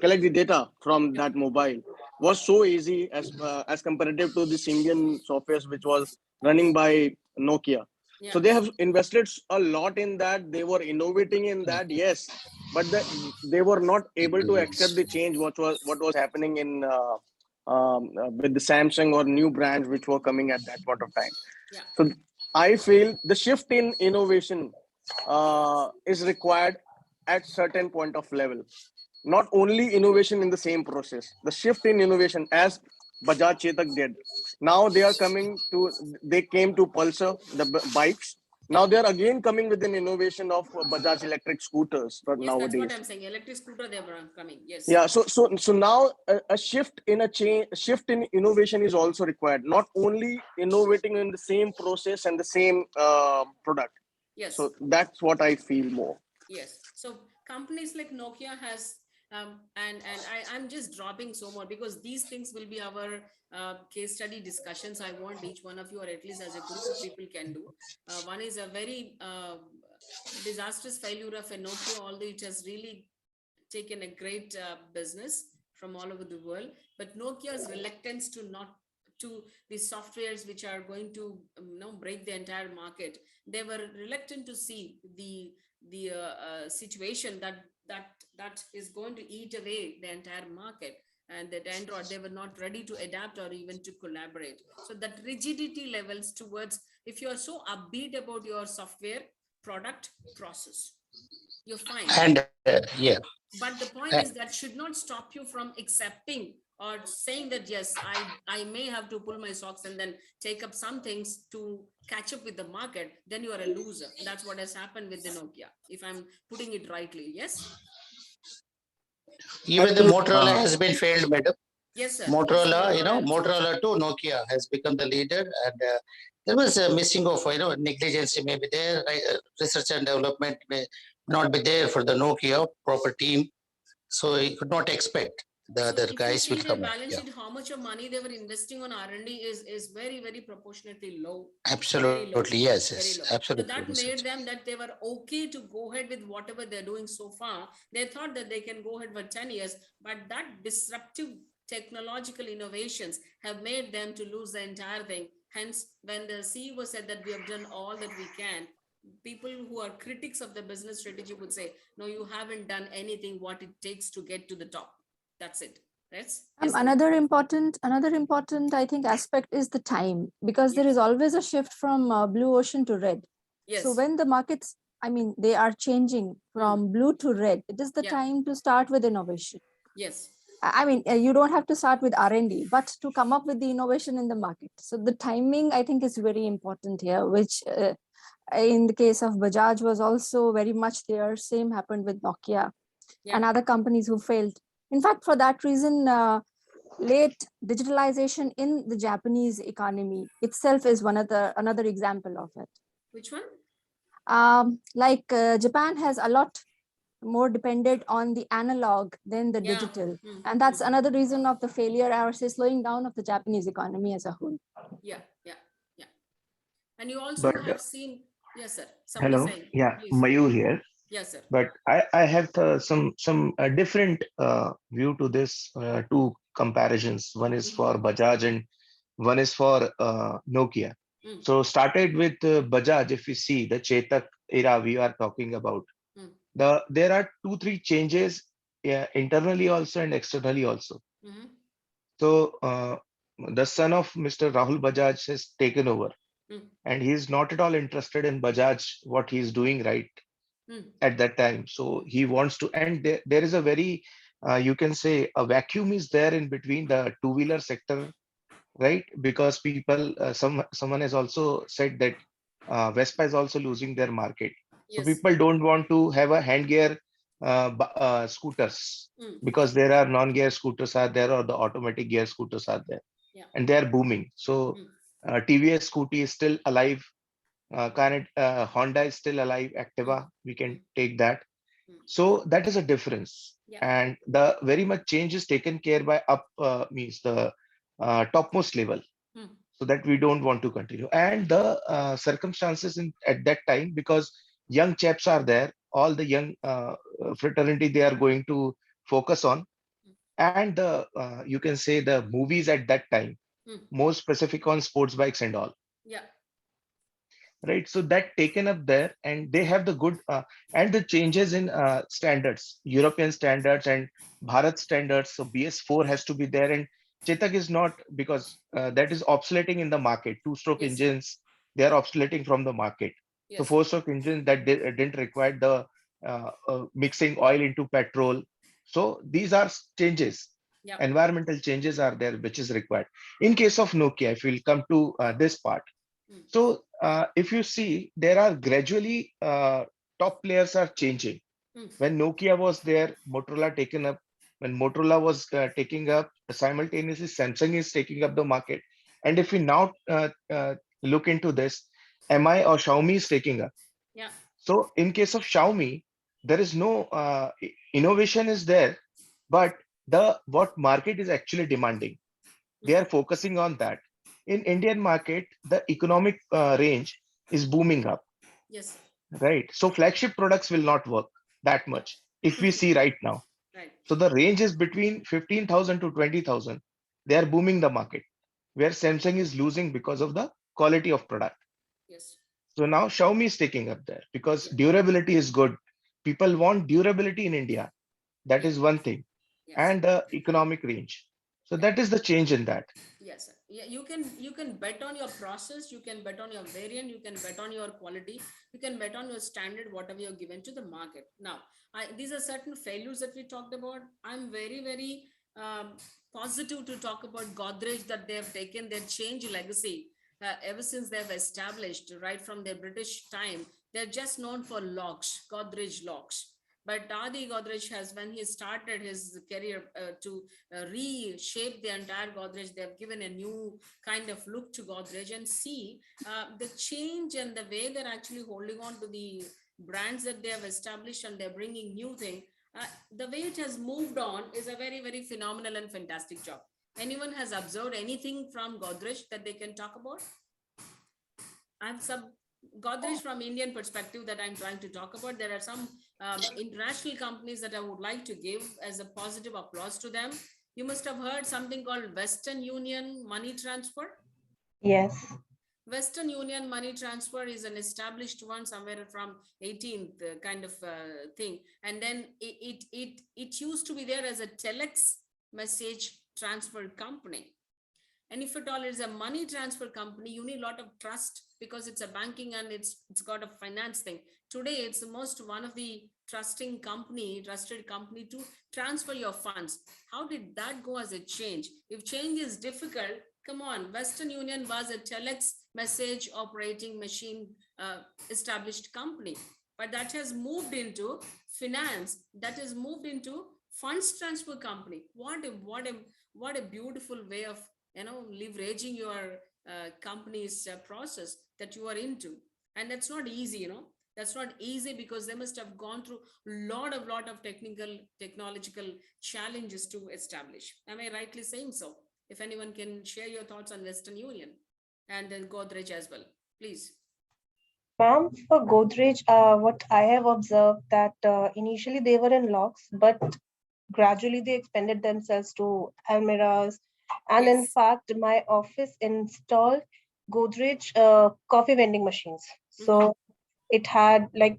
collect the data from that mobile, was so easy as comparative to the Symbian softwares which was running by Nokia. So they have invested a lot in that. They were innovating in that, yes, but they were not able to accept the change what was happening in with the Samsung or new brands which were coming at that point of time. So I feel the shift in innovation is required at certain point of level. Not only innovation in the same process, the shift in innovation, as Bajaj Chetak did, Now they are coming to, they came to Pulsar, the bikes. Now they are again coming with an innovation of Bajaj electric scooters for
Yes, that's what
nowadays.
I'm saying. Electric scooter, they are coming. Yes.
Yeah, so now a shift in shift in innovation is also required. Not only innovating in the same process and the same product.
Yes.
So that's what I feel more.
Yes. So companies like Nokia has, I'm just dropping so more because these things will be our case study discussions. I want each one of you, or at least as a group of people, can do. One is a very disastrous failure of a Nokia, although it has really taken a great business from all over the world, but Nokia's reluctance to not to the softwares which are going to break the entire market. They were reluctant to see the situation that is going to eat away the entire market, and that Android, they were not ready to adapt or even to collaborate. So that rigidity levels towards, if you are so upbeat about your software product process, you're fine.
And yeah.
But the point is that should not stop you from accepting or saying that, yes, I may have to pull my socks and then take up some things to catch up with the market. Then you are a loser. That's what has happened with the Nokia, if I'm putting it rightly. Yes.
Even the Motorola has been failed, madam.
Yes, sir.
Motorola,
Yes,
Motorola to Nokia has become the leader, and there was a missing of, negligence maybe there. Research and development may not be there for the Nokia proper team, so you could not expect the other guys will come.
Balance sheet, how much of money they were investing on R&D is very, very proportionately low.
Absolutely,
low,
yes,
very low.
absolutely.
So that made them that they were okay to go ahead with whatever they're doing so far. They thought that they can go ahead for 10 years, but that disruptive technological innovations have made them to lose the entire thing. Hence, when the CEO said that we have done all that we can, people who are critics of the business strategy would say, no, you haven't done anything what it takes to get to the top. That's it. Yes.
Another important I think aspect is the time, because there is always a shift from blue ocean to red.
Yes.
So when the markets, they are changing from blue to red, it is the time to start with innovation.
Yes.
You don't have to start with R&D, but to come up with the innovation in the market. So the timing, I think, is very important here, which in the case of Bajaj was also very much there. Same happened with Nokia and other companies who failed. In fact, for that reason, late digitalization in the Japanese economy itself is another example of it.
Which one?
Japan has a lot more dependent on the analog than the digital. And that's another reason of the failure, or say slowing down of the Japanese economy as a whole.
Yeah. And you also have seen, yes, sir.
Hello.
Saying,
yeah,
please.
Mayur here.
Yes, sir.
But I have some different view to this two comparisons. One is for Bajaj and one is for Nokia. So started with Bajaj. If you see the Chetak era we are talking about, there are 2-3 changes internally also and externally also. So the son of Mr. Rahul Bajaj has taken over, and he is not at all interested in Bajaj, what he is doing right at that time. So he wants to, and there is a very, you can say, a vacuum is there in between the two-wheeler sector, right? Because people, someone has also said that Vespa is also losing their market. So people don't want to have a hand gear scooters, because there are non-gear scooters are there, or the automatic gear scooters are there, and they are booming. So TVS Scooty is still alive. Honda is still alive. Activa, we can take that. So that is a difference, and the very much change is taken care by up means the topmost level, so that we don't want to continue. And the circumstances at that time, because young chaps are there, all the young fraternity they are going to focus on, and the you can say the movies at that time, more specific on sports bikes and all. Right, so that taken up there, and they have the good and the changes in standards, European standards and Bharat standards. So BS4 has to be there, and Chetak is not, because that is obsoleting in the market. Two-stroke engines, they are obsoleting from the market. So four-stroke engines that didn't require the mixing oil into petrol. So these are changes. environmental changes are there, which is required. In case of Nokia, if we'll come to this part. So if you see, there are gradually top players are changing. When Nokia was there, Motorola taken up. When Motorola was taking up, simultaneously Samsung is taking up the market. And if we now look into this, MI or Xiaomi is taking up.
Yeah.
So in case of Xiaomi, there is no innovation is there, but the what market is actually demanding, they are focusing on that. In Indian market, the economic range is booming up,
Yes.
right? So flagship products will not work that much if we see right now.
Right.
So the range is between 15,000 to 20,000. They are booming the market, where Samsung is losing because of the quality of product.
Yes.
So now Xiaomi is taking up there because durability is good. People want durability in India. That is one thing. And the economic range. So that is the change in that.
Yes, sir. Yeah, you can bet on your process, you can bet on your variant, you can bet on your quality, you can bet on your standard, whatever you're given to the market. Now, these are certain failures that we talked about. I'm very positive to talk about Godrej, that they have taken their change legacy ever since they've established, right from their British time. They're just known for locks, Godrej locks. But Adi Godrej has, when he started his career to reshape the entire Godrej, they have given a new kind of look to Godrej, and see the change and the way they're actually holding on to the brands that they have established, and they're bringing new thing. The way it has moved on is a very phenomenal and fantastic job. Anyone has observed anything from Godrej that they can talk about? I have some Godrej from Indian perspective that I'm trying to talk about. There are some international companies that I would like to give as a positive applause to them. You must have heard something called Western Union Money Transfer.
Yes.
Western Union Money Transfer is an established one somewhere from 18th kind of thing. And then it used to be there as a telex message transfer company. And if at all it's a money transfer company, you need a lot of trust because it's a banking and it's got a finance thing. Today, it's the most one of the trusted company to transfer your funds. How did that go as a change? If change is difficult, come on, Western Union was a telex message operating machine established company, but that has moved into finance, that has moved into funds transfer company. What a beautiful way of leveraging your company's process that you are into. And that's not easy, that's not easy, because they must have gone through lot of technological challenges to establish. Am I rightly saying so? If anyone can share your thoughts on Western Union and then Godrej as well, please.
Ma'am, for Godrej, what I have observed that initially they were in locks, but gradually they expanded themselves to almirahs. And in fact, my office installed Godrej coffee vending machines. So it had like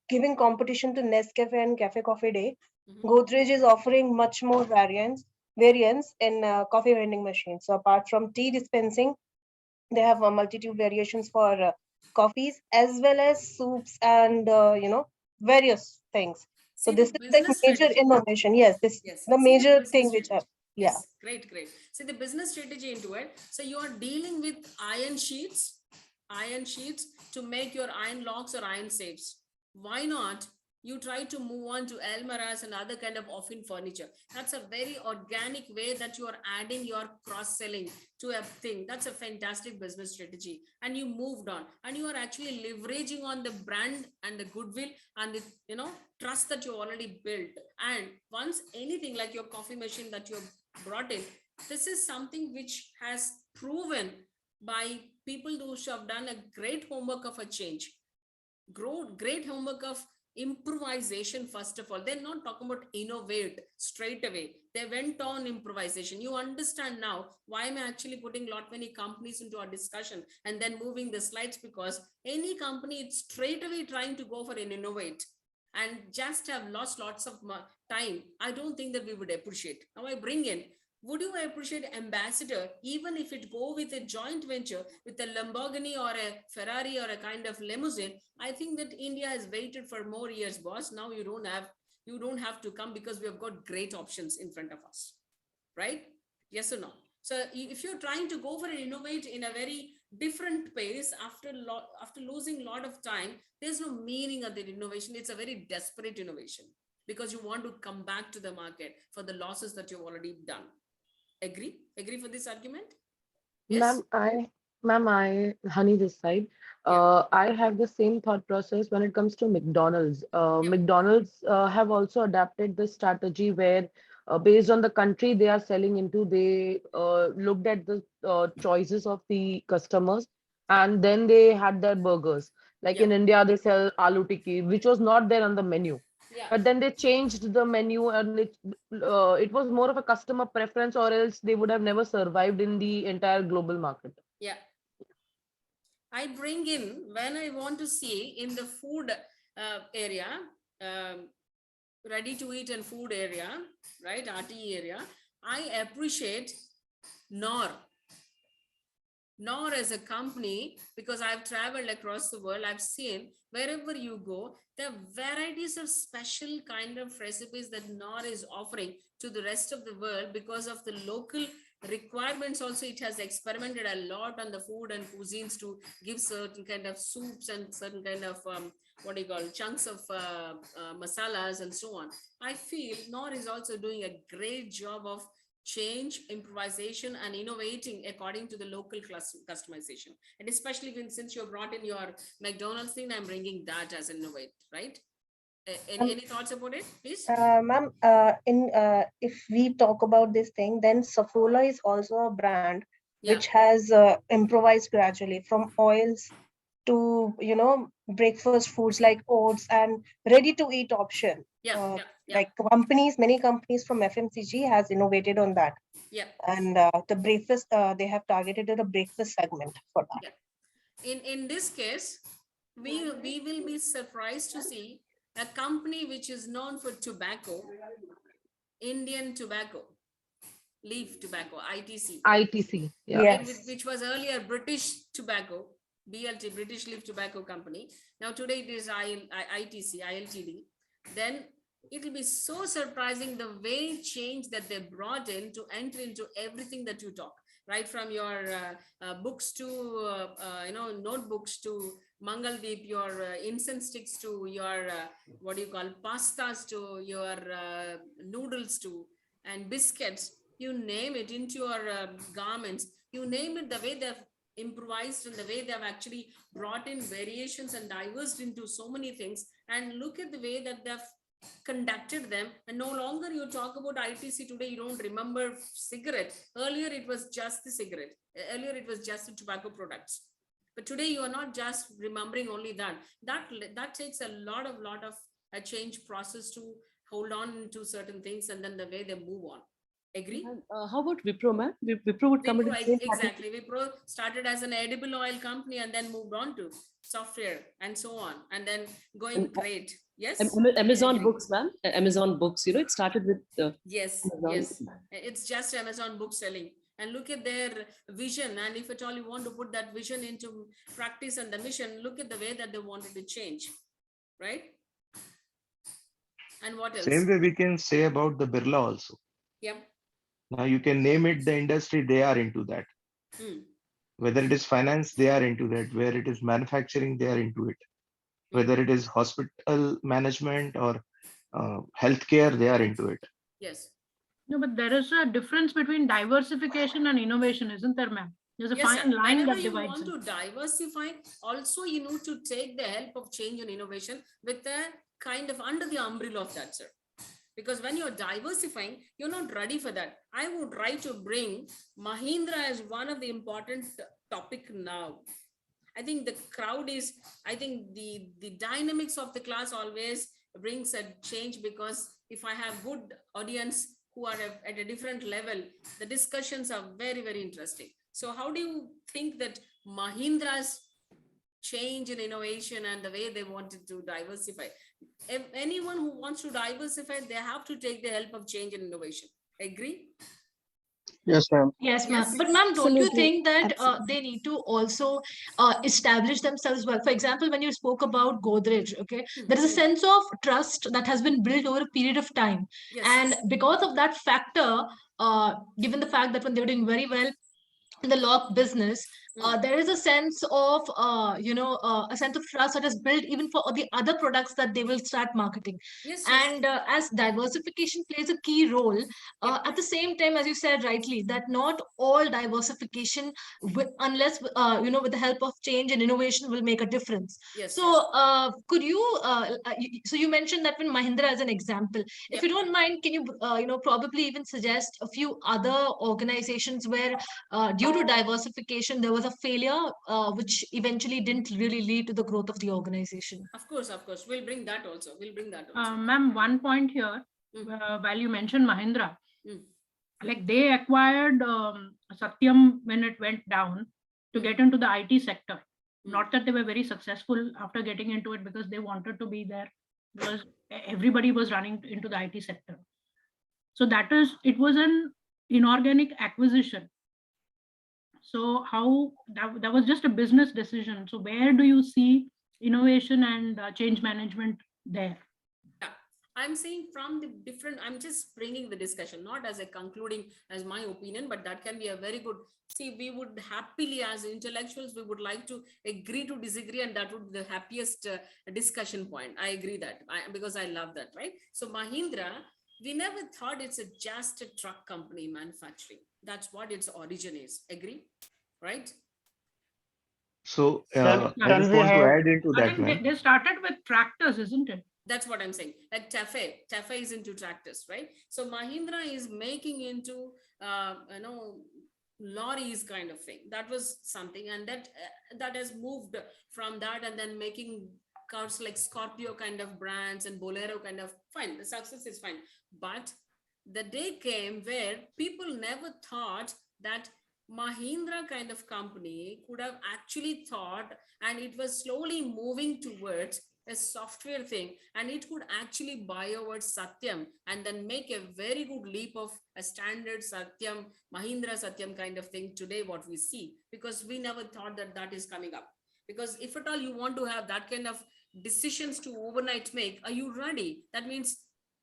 giving competition to Nescafe and Cafe Coffee Day. Godrej is offering much more variants in coffee vending machines. So apart from tea dispensing, they have a multitude variations for coffees as well as soups and various things. So
See,
this
the
is like
business
major
strategy.
innovation. Yes, this
Yes.
the
See,
major
business
thing which
strategy.
yeah.
Yes, great. See the business strategy into it. So you are dealing with iron sheets to make your iron locks or iron safes. Why not you try to move on to almirahs and other kind of often furniture? That's a very organic way that you are adding your cross-selling to a thing. That's a fantastic business strategy. And you moved on, and you are actually leveraging on the brand and the goodwill and the trust that you already built. And once anything like your coffee machine that you have brought in, this is something which has proven by people who have done a great homework of a change, great homework of improvisation. First of all, they're not talking about innovate straight away. They went on improvisation. You understand now why I'm actually putting many companies into our discussion and then moving the slides, because any company, it's straight away trying to go for an innovate and just have lost lots of time. I don't think that we would appreciate. Now I bring in, would you appreciate ambassador, even if it go with a joint venture with a Lamborghini or a Ferrari or a kind of limousine? I think that India has waited for more years, boss. Now you don't have You don't have to come because we have got great options in front of us, right? Yes or no? So if you're trying to go for an innovate in a very different pace after losing a lot of time, there's no meaning of that innovation. It's a very desperate innovation because you want to come back to the market for the losses that you've already done. Agree for this argument? Yes.
Ma'am, Honey this side. I have the same thought process when it comes to McDonald's. McDonald's have also adapted this strategy where based on the country they are selling into, they looked at the choices of the customers and then they had their burgers. Like in India, they sell aloo tikki, which was not there on the menu. But then they changed the menu and it was more of a customer preference, or else they would have never survived in the entire global market.
Yeah. I bring in when I want to see in the food area, ready to eat and food area, right? RTE area, I appreciate Knorr as a company, because I've traveled across the world. I've seen wherever you go, the varieties of special kind of recipes that Knorr is offering to the rest of the world because of the local requirements. Also, it has experimented a lot on the food and cuisines to give certain kind of soups and certain kind of chunks of masalas and so on. I feel Knorr is also doing a great job of change, improvisation, and innovating according to the local customization. And especially since you brought in your McDonald's thing, I'm bringing that as innovate, right? Any thoughts about it, please?
Ma'am, if we talk about this thing, then Saffola is also a brand which has improvised gradually from oils to, breakfast foods like oats and ready to eat option. Like many companies from FMCG has innovated on that. And the breakfast, they have targeted the breakfast segment for that.
In this case, we will be surprised to see a company which is known for tobacco, Indian tobacco, leaf tobacco, ITC.
ITC, yeah.
Which was earlier British tobacco, BLT, British Leaf Tobacco Company. Now today it is ITC, ILTD. Then it will be so surprising the way change that they brought in to enter into everything that you talk, right from your books to notebooks to Mangaldeep, your incense sticks to your pastas to your noodles to and biscuits, you name it, into your garments, you name it, the way they've improvised and the way they've actually brought in variations and diversed into so many things. And look at the way that they've conducted them. And no longer you talk about ITC today, you don't remember cigarette. Earlier it was just the cigarette. Earlier it was just the tobacco products. But today you are not just remembering only that. That takes a lot of a change process to hold on to certain things and then the way they move on. Agree?
How about Wipro, ma'am? Wipro would come
exactly. Wipro started as an edible oil company and then moved on to software and so on, and then going great. Yes.
Amazon Books, ma'am. Amazon Books. It started with.
Yes. Yes. It's just Amazon book selling. And look at their vision. And if at all you want to put that vision into practice and the mission, look at the way that they wanted to change, right? And what else?
Same way we can say about the Birla also.
Yeah.
Now you can name it the industry, they are into that. Whether it is finance, they are into that. Where it is manufacturing, they are into it. Whether it is hospital management or healthcare, they are into it.
Yes.
No, but there is a difference between diversification and innovation, isn't there, ma'am? There's a fine line that divides.
Whenever you want to diversify, also you need to take the help of change and innovation with the kind of under the umbrella of that, sir. Because when you're diversifying, you're not ready for that. I would try to bring Mahindra as one of the important topic now. I think the crowd is, I think the dynamics of the class always brings a change, because if I have good audience who are at a different level, the discussions are very, very interesting. So how do you think that Mahindra's change in innovation and the way they wanted to diversify? If anyone who wants to diversify, they have to take the help of change and innovation. Agree?
Yes, ma'am.
Yes, ma'am.
Yes.
But ma'am, don't you
Absolutely.
think that
Absolutely.
they need to also establish themselves well? For example, when you spoke about Godrej, okay, there is a sense of trust that has been built over a period of time.
Yes.
And because of that factor, given the fact that when they were doing very well in the lock business, there is a sense of a sense of trust that is built even for the other products that they will start marketing.
Yes,
And as diversification plays a key role, at the same time, as you said rightly, that not all diversification unless with the help of change and innovation will make a difference.
Yes,
So could you so you mentioned that when Mahindra as an example, if you don't mind, can you probably even suggest a few other organizations where due to diversification, there was a failure, which eventually didn't really lead to the growth of the organization.
Of course. We'll bring that also.
Ma'am, one point here, while you mentioned Mahindra, like they acquired Satyam when it went down to get into the IT sector. Not that they were very successful after getting into it, because they wanted to be there, because everybody was running into the IT sector. So it was an inorganic acquisition. So how that was just a business decision. So where do you see innovation and change management there?
Yeah, I'm saying from the different, I'm just bringing the discussion, not as a concluding as my opinion, but that can be a very good, see, we would happily as intellectuals, we would like to agree to disagree, and that would be the happiest discussion point. I agree that because I love that, right? So Mahindra, we never thought it's just a truck company manufacturing. That's what its origin is. Agree? Right?
So
Can
I just
we
want to
have?
add into
I
that,
mean,
ma'am.
they started with tractors, isn't it?
That's what I'm saying. Like Tefe is into tractors, right? So Mahindra is making into lorries kind of thing. That was something, and that has moved from that, and then making cars like Scorpio kind of brands and Bolero kind of, fine. The success is fine, but the day came where people never thought that Mahindra kind of company could have actually thought, and it was slowly moving towards a software thing, and it could actually buy over Satyam and then make a very good leap of a standard Satyam, Mahindra Satyam kind of thing today, what we see, because we never thought that that is coming up. Because if at all you want to have that kind of decisions to overnight make, are you ready? That means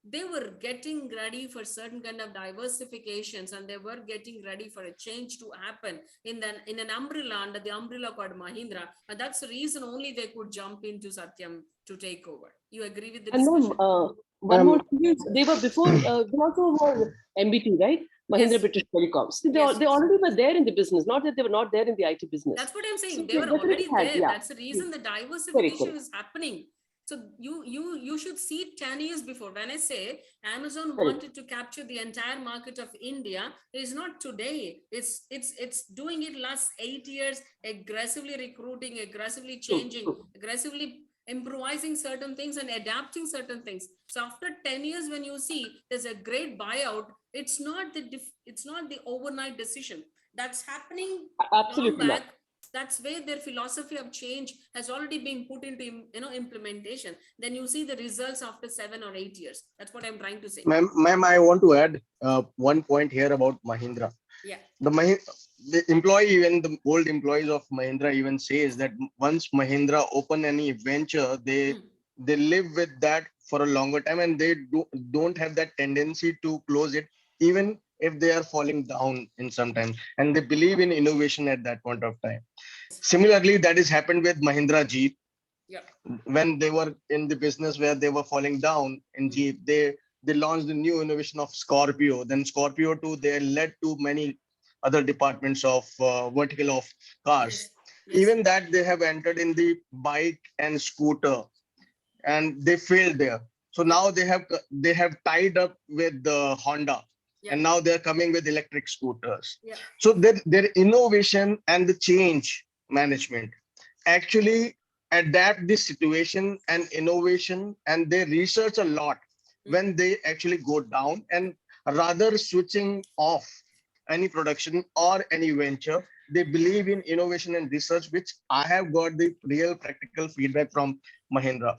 they were getting ready for certain kind of diversifications, and they were getting ready for a change to happen in an umbrella, under the umbrella called Mahindra, and that's the reason only they could jump into Satyam to take over. You agree with the
And
discussion?
one more thing is they were before, they also were MBT, right? Mahindra
Yes.
British Telecoms. They
Yes,
they
yes.
already were there in the business, not that they were not there in the IT business.
That's what I'm saying.
So
They were already
definitely had,
there.
yeah.
That's the reason the
Correct,
diversification
correct.
is happening. So you should see 10 years before. When I say Amazon
Correct.
wanted to capture the entire market of India, it's not today. It's doing it last 8 years, aggressively recruiting, aggressively changing, aggressively improvising certain things and adapting certain things. So after 10 years, when you see there's a great buyout, it's not the overnight decision. That's happening long
Absolutely, ma'am.
back. That's where their philosophy of change has already been put into implementation. Then you see the results after 7 or 8 years. That's what I'm trying to say.
Ma'am, I want to add one point here about Mahindra.
Yeah.
The employee, even the old employees of Mahindra even says that once Mahindra open any venture, they live with that for a longer time, and they don't have that tendency to close it, even if they are falling down in some time, and they believe in innovation at that point of time. Similarly, that has happened with Mahindra Jeep.
Yeah.
When they were in the business where they were falling down in Jeep, they launched the new innovation of Scorpio. Then Scorpio 2, they led to many other departments of vertical of cars.
Yes.
Even that they have entered in the bike and scooter, and they failed there. So now they have tied up with the Honda, and now they're coming with electric scooters.
Yeah.
So their innovation and the change management actually adapt this situation and innovation, and they research a lot when they actually go down, and rather switching off any production or any venture, they believe in innovation and research, which I have got the real practical feedback from Mahindra.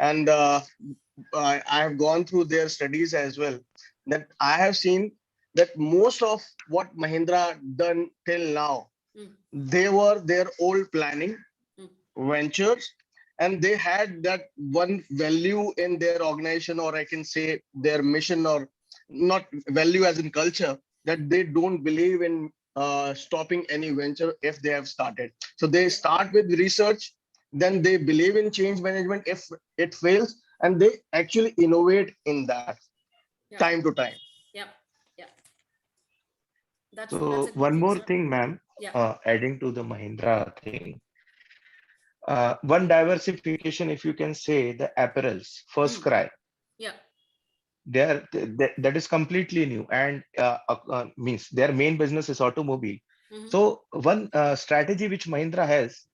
And I have gone through their studies as well, that I have seen
that most of what Mahindra done till now, they were their old planning ventures, and they had that one value in their organization, or I can say their mission, or not value as in culture, that they don't believe in stopping any venture if they have started. So they start with research, then they believe in change management if it fails, and they actually innovate in that time to time.
Yeah. Yeah. That's
So
a good
one
thing,
more
sir.
thing, ma'am,
Yeah.
adding to the Mahindra thing. One diversification, if you can say, the apparels, First Cry.
Yeah.
That is completely new, and means their main business is automobile. So one strategy which Mahindra has,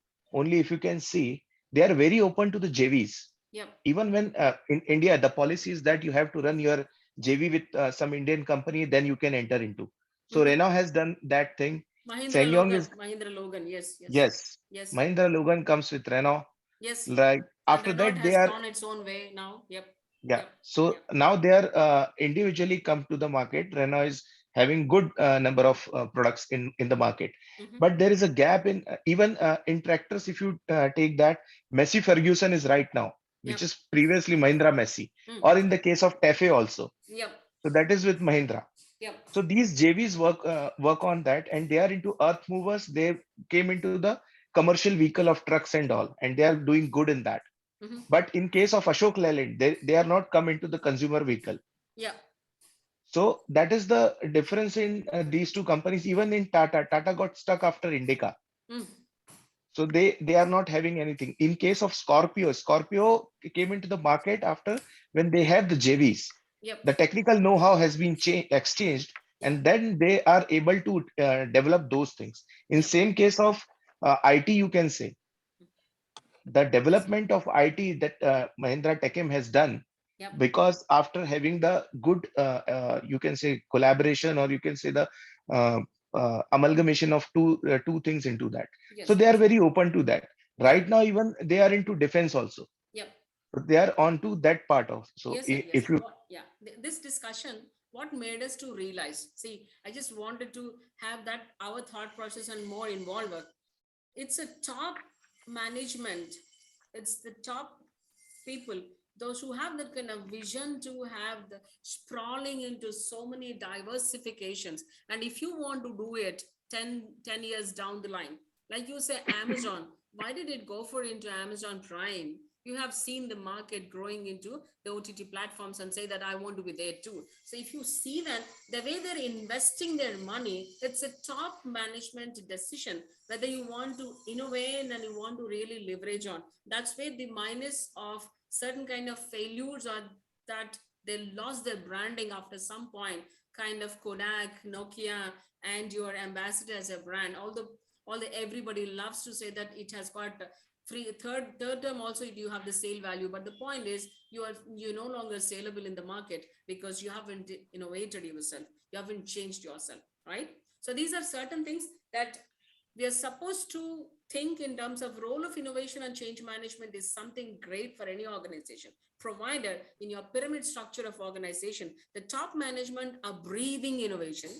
only if you can see, they are very open to the JVs.
Yep.
Even when in India, the policy is that you have to run your JV with some Indian company, then you can enter into. So Renault has done that thing. SsangYong is,
Mahindra Logan, yes, yes.
yes,
Yes.
Mahindra Logan comes with Renault.
Yes.
Like
And
after
Renault
that, they
has
are,
gone its own way now. Yep.
yeah. So now they are individually come to the market. Renault is having good number of products in the market, but there is a gap in even in tractors. If you take that, Messi Ferguson is right now, which is previously Mahindra Messi, or in the case of Tefe also.
Yep.
So that is with Mahindra.
Yep.
So these JVs work on that, and they are into earth movers. They came into the commercial vehicle of trucks and all, and they are doing good in that. But in case of Ashok Leyland, they are not come into the consumer vehicle.
Yeah.
So that is the difference in these two companies. Even in Tata got stuck after Indica. So they are not having anything. In case of Scorpio came into the market after when they have the JVs.
Yep.
The technical know-how has been exchanged, and then they are able to develop those things. In same case of IT, you can say the development of IT that Mahindra Techem has done, because after having the good, you can say collaboration, or you can say the amalgamation of two things into that. So they are very open to that. Right now, even they are into defense also.
Yep.
So they are onto that part of. So
Yes, sir, yes,
if
sir.
you,
This discussion, what made us to realize? See, I just wanted to have that our thought process and more involved. It's a top management. It's the top people, those who have that kind of vision to have the sprawling into so many diversifications. And if you want to do it 10 years down the line, like you say, Amazon, why did it go for into Amazon Prime? You have seen the market growing into the OTT platforms and say that I want to be there too. So if you see that the way they're investing their money, it's a top management decision, whether you want to innovate and you want to really leverage on. That's where the minus of certain kind of failures are that they lost their branding after some point, kind of Kodak, Nokia, and your ambassador as a brand. Although everybody loves to say that it has got free third term also you have the sale value, but the point is you're no longer saleable in the market because you haven't innovated yourself, you haven't changed yourself, right? So these are certain things that we are supposed to think in terms of role of innovation and change management is something great for any organization, provided in your pyramid structure of organization, the top management are breathing innovation,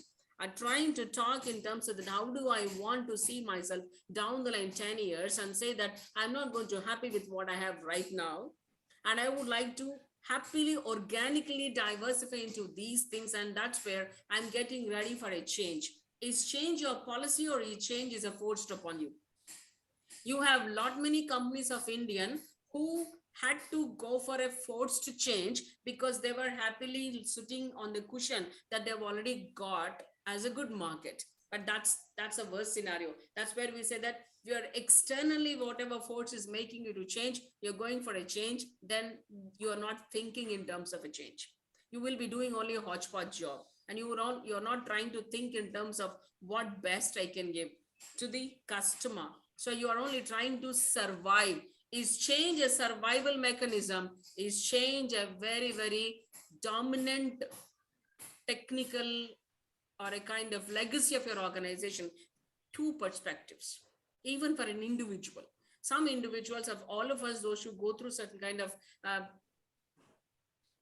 are trying to talk in terms of that, how do I want to see myself down the line 10 years and say that I'm not going to happy with what I have right now. And I would like to happily, organically diversify into these things. And that's where I'm getting ready for a change. Is change your policy or is change is forced upon you? You have lot many companies of Indian who had to go for a forced change because they were happily sitting on the cushion that they've already got as a good market. But that's a worse scenario. That's where we say that you're externally, whatever force is making you to change, you're going for a change, then you're not thinking in terms of a change. You will be doing only a hodgepodge job, and you're not trying to think in terms of what best I can give to the customer. So you are only trying to survive. Is change a survival mechanism? Is change a very, very dominant technical or a kind of legacy of your organization? Two perspectives, even for an individual. Some individuals of all of us, those who go through certain kind of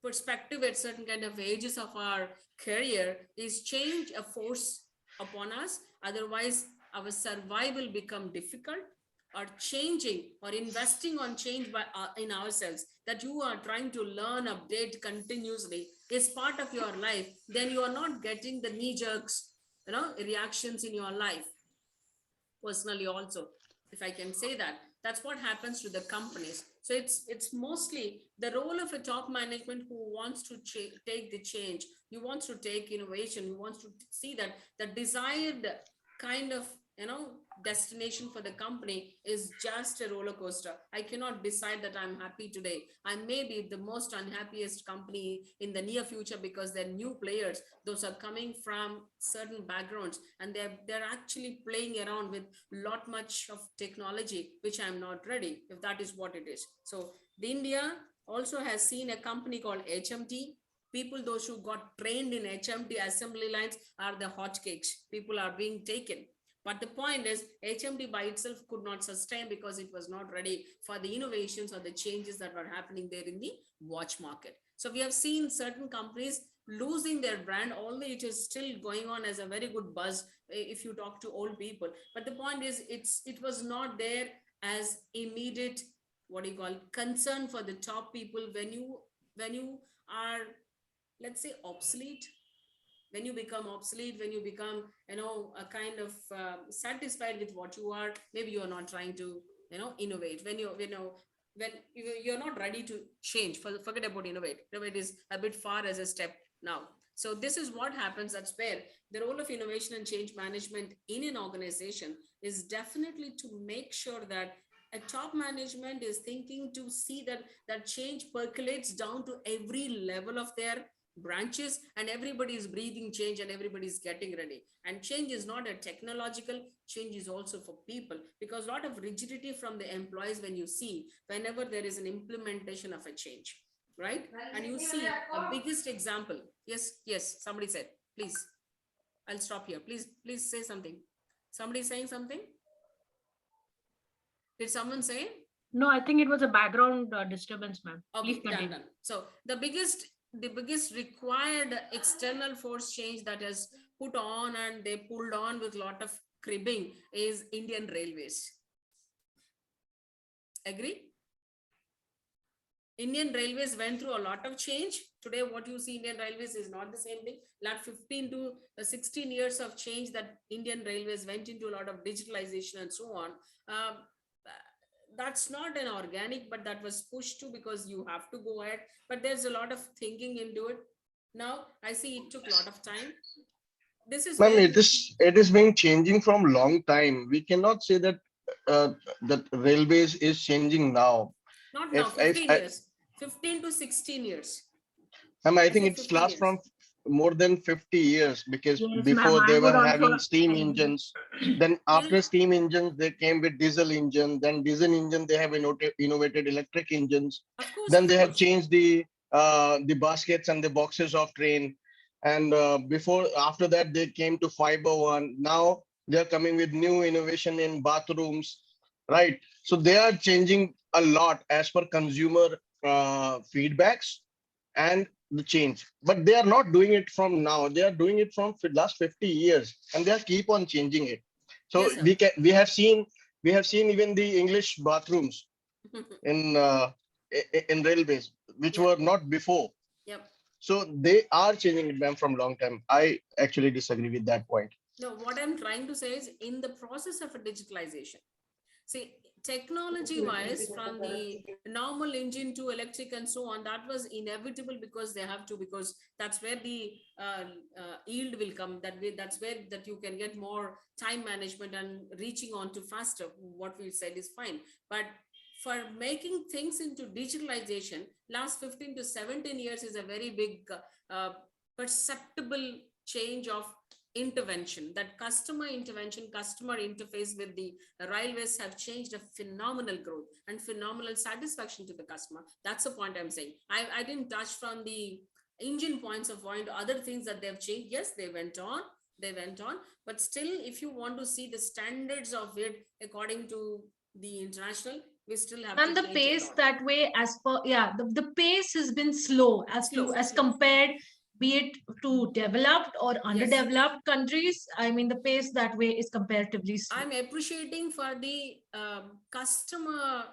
perspective at certain kind of ages of our career, is change a force upon us? Otherwise, our survival become difficult. Or changing or investing on change by in ourselves, that you are trying to learn, update continuously, is part of your life, then you are not getting the knee jerks, reactions in your life. Personally also, if I can say that, that's what happens to the companies. So it's mostly the role of a top management who wants to take the change, who wants to take innovation, who wants to see that the desired kind of destination for the company is just a roller coaster. I cannot decide that I'm happy today. I may be the most unhappiest company in the near future, because they're new players. Those are coming from certain backgrounds, and they're actually playing around with lot much of technology, which I'm not ready, if that is what it is. So the India also has seen a company called HMT. People, those who got trained in HMT assembly lines, are the hotcakes. People are being taken. But the point is, HMD by itself could not sustain, because it was not ready for the innovations or the changes that were happening there in the watch market. So we have seen certain companies losing their brand, although it is still going on as a very good buzz if you talk to old people. But the point is, it was not there as immediate, what do you call, concern for the top people. When you are, let's say, obsolete, when you become obsolete, when you become, a kind of satisfied with what you are, maybe you are not trying to, innovate. When you're not ready to change, forget about innovate. Innovate is a bit far as a step now. So this is what happens. That's where the role of innovation and change management in an organization is definitely to make sure that a top management is thinking to see that change percolates down to every level of their branches, and everybody is breathing change, and everybody is getting ready. And change is not a technological change, is also for people, because a lot of rigidity from the employees when you see whenever there is an implementation of a change, right? And you see a biggest example. Yes, somebody said, please, I'll stop here. Please say something. Somebody saying something? Did someone say?
No, I think it was a background disturbance, ma'am.
Okay,
Please continue.
done. So the biggest required external force change that is put on, and they pulled on with a lot of cribbing, is Indian Railways. Agree? Indian Railways went through a lot of change. Today, what you see Indian Railways is not the same thing. Like 15 to 16 years of change that Indian Railways went into, a lot of digitalization and so on. That's not an organic, but that was pushed to, because you have to go ahead. But there's a lot of thinking into it. Now, I see it took a lot of time. This is
Ma'am, it is being changing from long time. We cannot say that that railways is changing now.
Not now, 15 years. 15 to 16 years.
I think it's last from more than 50 years, because
Yes,
before they were having steam
agree.
engines. Then after steam engines, they came with diesel engine. Then diesel engine, they have innovated electric engines. Then they have changed the baskets and the boxes of train. And after that, they came to fiber one. Now they're coming with new innovation in bathrooms, right? So they are changing a lot as per consumer feedbacks and the change, but they are not doing it from now. They are doing it from last 50 years, and they keep on changing it. So
yes,
we have seen even the English bathrooms in railways, which were not before.
Yep.
So they are changing it, ma'am, from long time. I actually disagree with that point.
No, what I'm trying to say is, in the process of a digitalization, see, technology wise, from the normal engine to electric and so on, that was inevitable, because they have to, because that's where the yield will come. That's where that you can get more time management and reaching on to faster. What we said is fine, but for making things into digitalization, last 15 to 17 years is a very big perceptible change of intervention. That customer intervention, customer interface with the railways have changed, a phenomenal growth and phenomenal satisfaction to the customer. That's the point I'm saying. I didn't touch from the engine points of point, other things that they've changed. Yes, they went on, but still, if you want to see the standards of it according to the international, we still have
And
to
the
change a
pace
lot.
that way, as per, yeah, the pace has been slow as compared, be it to developed or underdeveloped countries. I mean, the pace that way is comparatively slow.
I'm appreciating for the customer,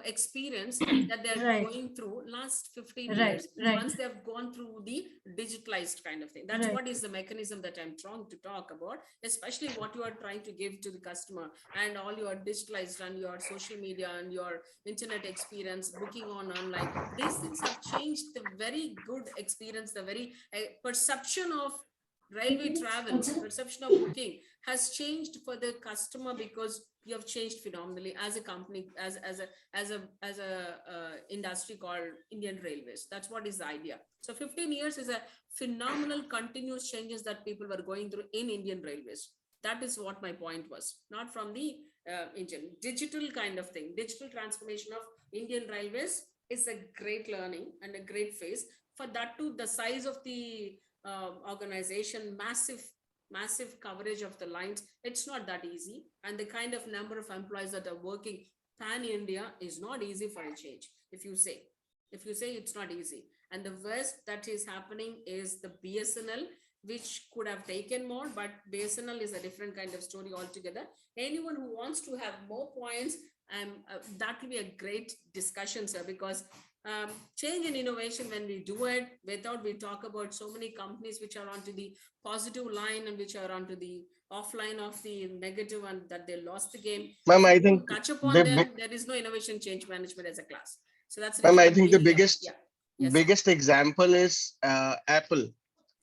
experience that they're
Right.
going through last 15
Right,
years.
right.
Once they've gone through the digitalized kind of thing. That's
Right.
what is the mechanism that I'm trying to talk about, especially what you are trying to give to the customer and all your digitalized and your social media and your internet experience, booking online. These things have changed the very good experience, the very perception of railway travels, perception of booking has changed for the customer, because you have changed phenomenally as a company, as a industry called Indian Railways. That's what is the idea. So 15 years is a phenomenal continuous changes that people were going through in Indian Railways. That is what my point was, not from the engine. Digital kind of thing, digital transformation of Indian Railways is a great learning and a great phase. For that too, the size of the organization, massive coverage of the lines, it's not that easy. And the kind of number of employees that are working pan India is not easy for a change. If you say it's not easy. And the worst that is happening is the BSNL, which could have taken more, but BSNL is a different kind of story altogether. Anyone who wants to have more points, that will be a great discussion, sir, because change and innovation, when we do it without, we talk about so many companies which are onto the positive line and which are onto the offline of the negative, and that they lost the game.
Ma'am,
If
I
you don't
think
touch upon
the
them, there is no innovation change management as a class. So that's the
ma'am,
reason
I
I'm
think the
bringing it up.
biggest
Yeah. Yes,
biggest example is Apple.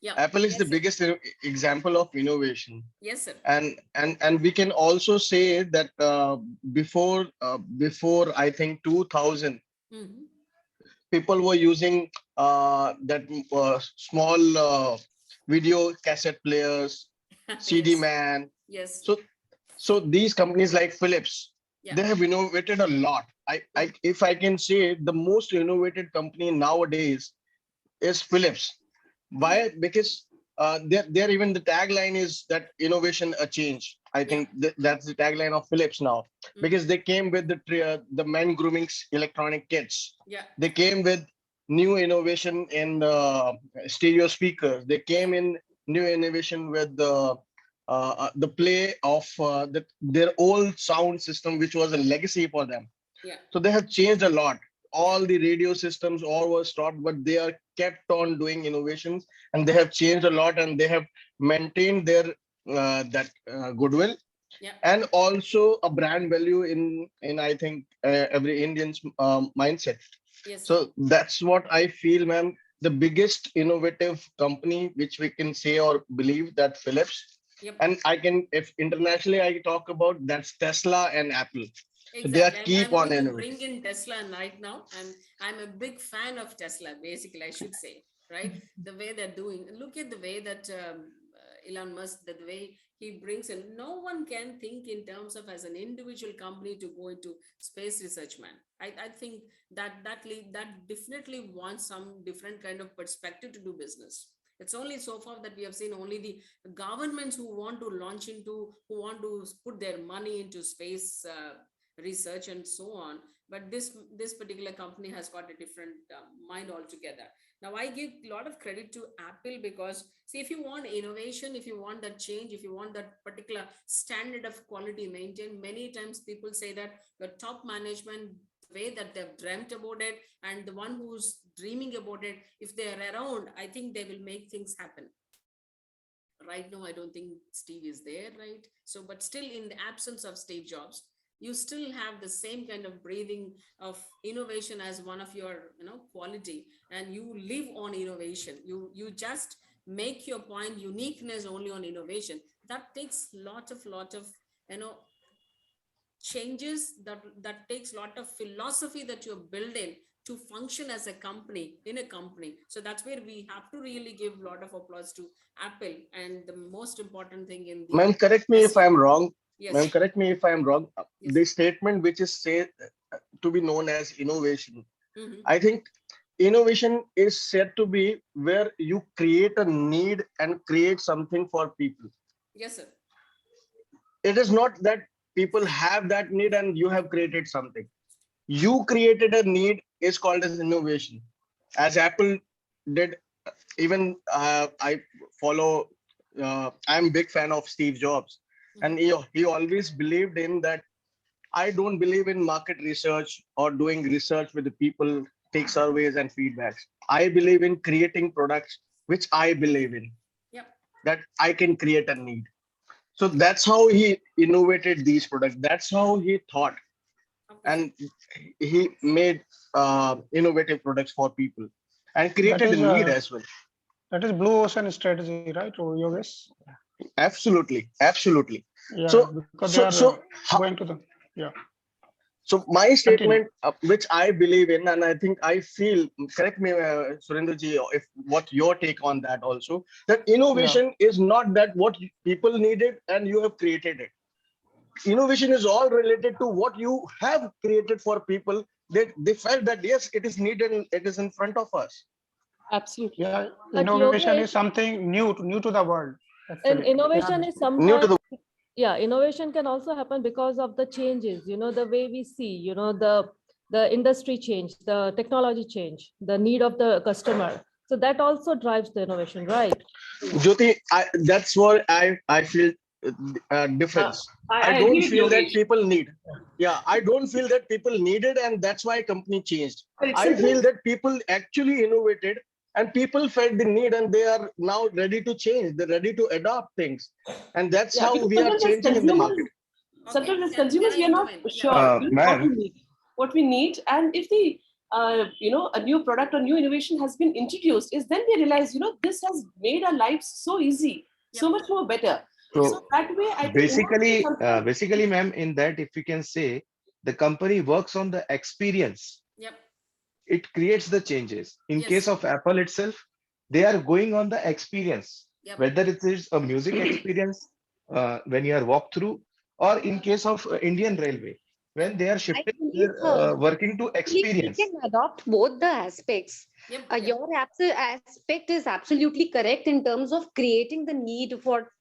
yeah.
Apple is
Yes,
the
sir.
biggest example of innovation.
Yes, sir.
And we can also say that before I think 2000,
Mhm.
people were using that small video cassette players, CD
Yes.
man.
Yes.
So these companies like Philips,
Yeah.
they have innovated a lot. If I can say, the most innovated company nowadays is Philips. Why? Because they're even the tagline is that innovation a change. I think that's the tagline of Philips now, because they came with the men grooming electronic kits.
Yeah.
They came with new innovation in the stereo speakers. They came in new innovation with the play of their old sound system, which was a legacy for them.
Yeah.
So they have changed a lot. All the radio systems all were stopped, but they are kept on doing innovations, and they have changed a lot, and they have maintained their goodwill.
Yeah.
And also a brand value in I think every Indian's mindset.
Yes.
So that's what I feel, ma'am. The biggest innovative company which we can say or believe, that Philips.
Yep.
And I can, if internationally I talk about, that's Tesla and Apple. So they are
Exactly.
keep
I'm
on
going to
innovating.
bring in Tesla right now. I'm a big fan of Tesla, basically, I should say, right? The way they're doing. Look at the way that Elon Musk, the way he brings in. No one can think in terms of as an individual company to go into space research, man. I think that definitely wants some different kind of perspective to do business. It's only so far that we have seen only the governments who want to launch into, who want to put their money into space research and so on. But this particular company has got a different mind altogether. Now I give a lot of credit to Apple, because see, if you want innovation, if you want that change, if you want that particular standard of quality maintained, many times people say that the top management, the way that they've dreamt about it, and the one who's dreaming about it, if they're around, I think they will make things happen. Right now I don't think Steve is there, right? So but still, in the absence of Steve Jobs, you still have the same kind of breathing of innovation as one of your quality, and you live on innovation. You just make your point, uniqueness only on innovation. That takes lot of changes, that takes a lot of philosophy that you're building to function as a company in a company. So that's where we have to really give a lot of applause to Apple. And the most important thing in the
Ma'am, correct me if I'm wrong.
Yes.
Ma'am, correct me if I'm wrong.
Yes.
The statement which is said to be known as innovation,
Mhm.
I think innovation is said to be where you create a need and create something for people.
Yes, sir.
It is not that people have that need and you have created something. You created a need is called as innovation. As Apple did, even I follow, I'm a big fan of Steve Jobs. And he always believed in that. I don't believe in market research or doing research with the people, take surveys and feedbacks. I believe in creating products which I believe in, that I can create a need. So that's how he innovated these products. That's how he thought. And he made innovative products for people and created a need as well.
That is blue ocean strategy, right, Yogesh?
Absolutely, absolutely.
Yeah,
So,
because
so,
they
so
are going to the, yeah.
So my statement, which I believe in, and I think I feel, correct me, Surendraji, if what your take on that also, that innovation is not that what people needed and you have created it. Innovation is all related to what you have created for people. They felt that yes, it is needed and it is in front of us.
Absolutely.
Yeah,
But
innovation
Yogesh,
is something new to the world.
and
Actually.
innovation is
New to
sometimes, yeah, innovation can also happen because of the changes, the way we see, the industry change, the technology change, the need of the customer. So that also drives the innovation, right?
Jyoti, that's what I feel difference. I
I
don't
agree with
feel that
Yogesh.
people need. Yeah, I don't feel that people needed, and that's why company changed.
Correct.
I feel that people actually innovated, and people felt the need, and they are now ready to change. They're ready to adopt things, and that's
Yeah,
how
because
we are
sometimes as
changing in the
consumers,
market.
sometimes as consumers, we are not sure
Ma'am.
what we need, and if the a new product or new innovation has been introduced, is then we realize this has made our lives so easy, so much more better. So that way, I think
basically, ma'am, in that, if we can say, the company works on the experience.
Yep.
It creates the changes. In
Yes.
case of Apple itself, they are going on the experience,
Yep.
whether it is a music experience when you are walk through, or in case of Indian Railway, when they are shifting, working to
We
experience.
can adopt both the aspects. Your aspect is absolutely correct in terms of creating the need for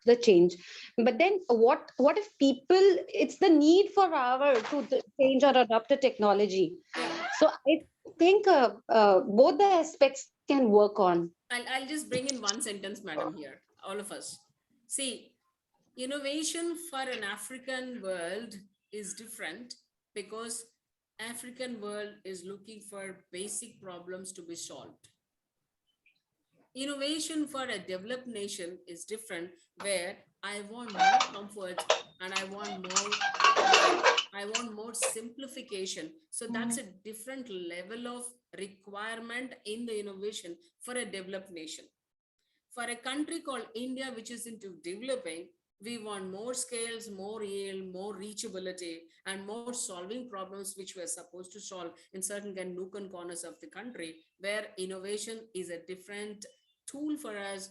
the change. But then what if people, it's the need for our to change or adopt a technology. So I think both the aspects can work on.
I'll just bring in one sentence, madam, here, all of us. See, innovation for an African world is different because African world is looking for basic problems to be solved. Innovation for a developed nation is different, where I want more comfort and I want more comfort. I want more simplification. So that's a different level of requirement in the innovation for a developed nation. For a country called India, which is into developing, we want more scales, more yield, more reachability, and more solving problems which we're supposed to solve in certain nook and corners of the country, where innovation is a different tool for us,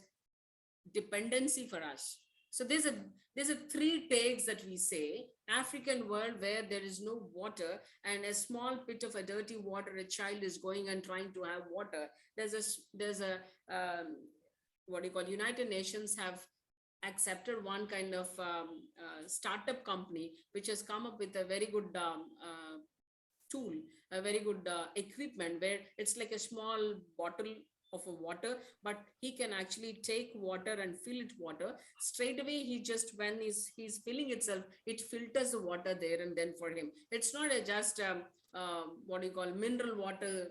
dependency for us. So there's a three takes that we say. African world where there is no water and a small bit of a dirty water, a child is going and trying to have water. There's a what do you call, United Nations have accepted one kind of startup company which has come up with a very good tool, a very good equipment, where it's like a small bottle of a water, but he can actually take water and fill it water straight away. He just, when he's filling itself, it filters the water there and then for him. It's not a just what do you call, mineral water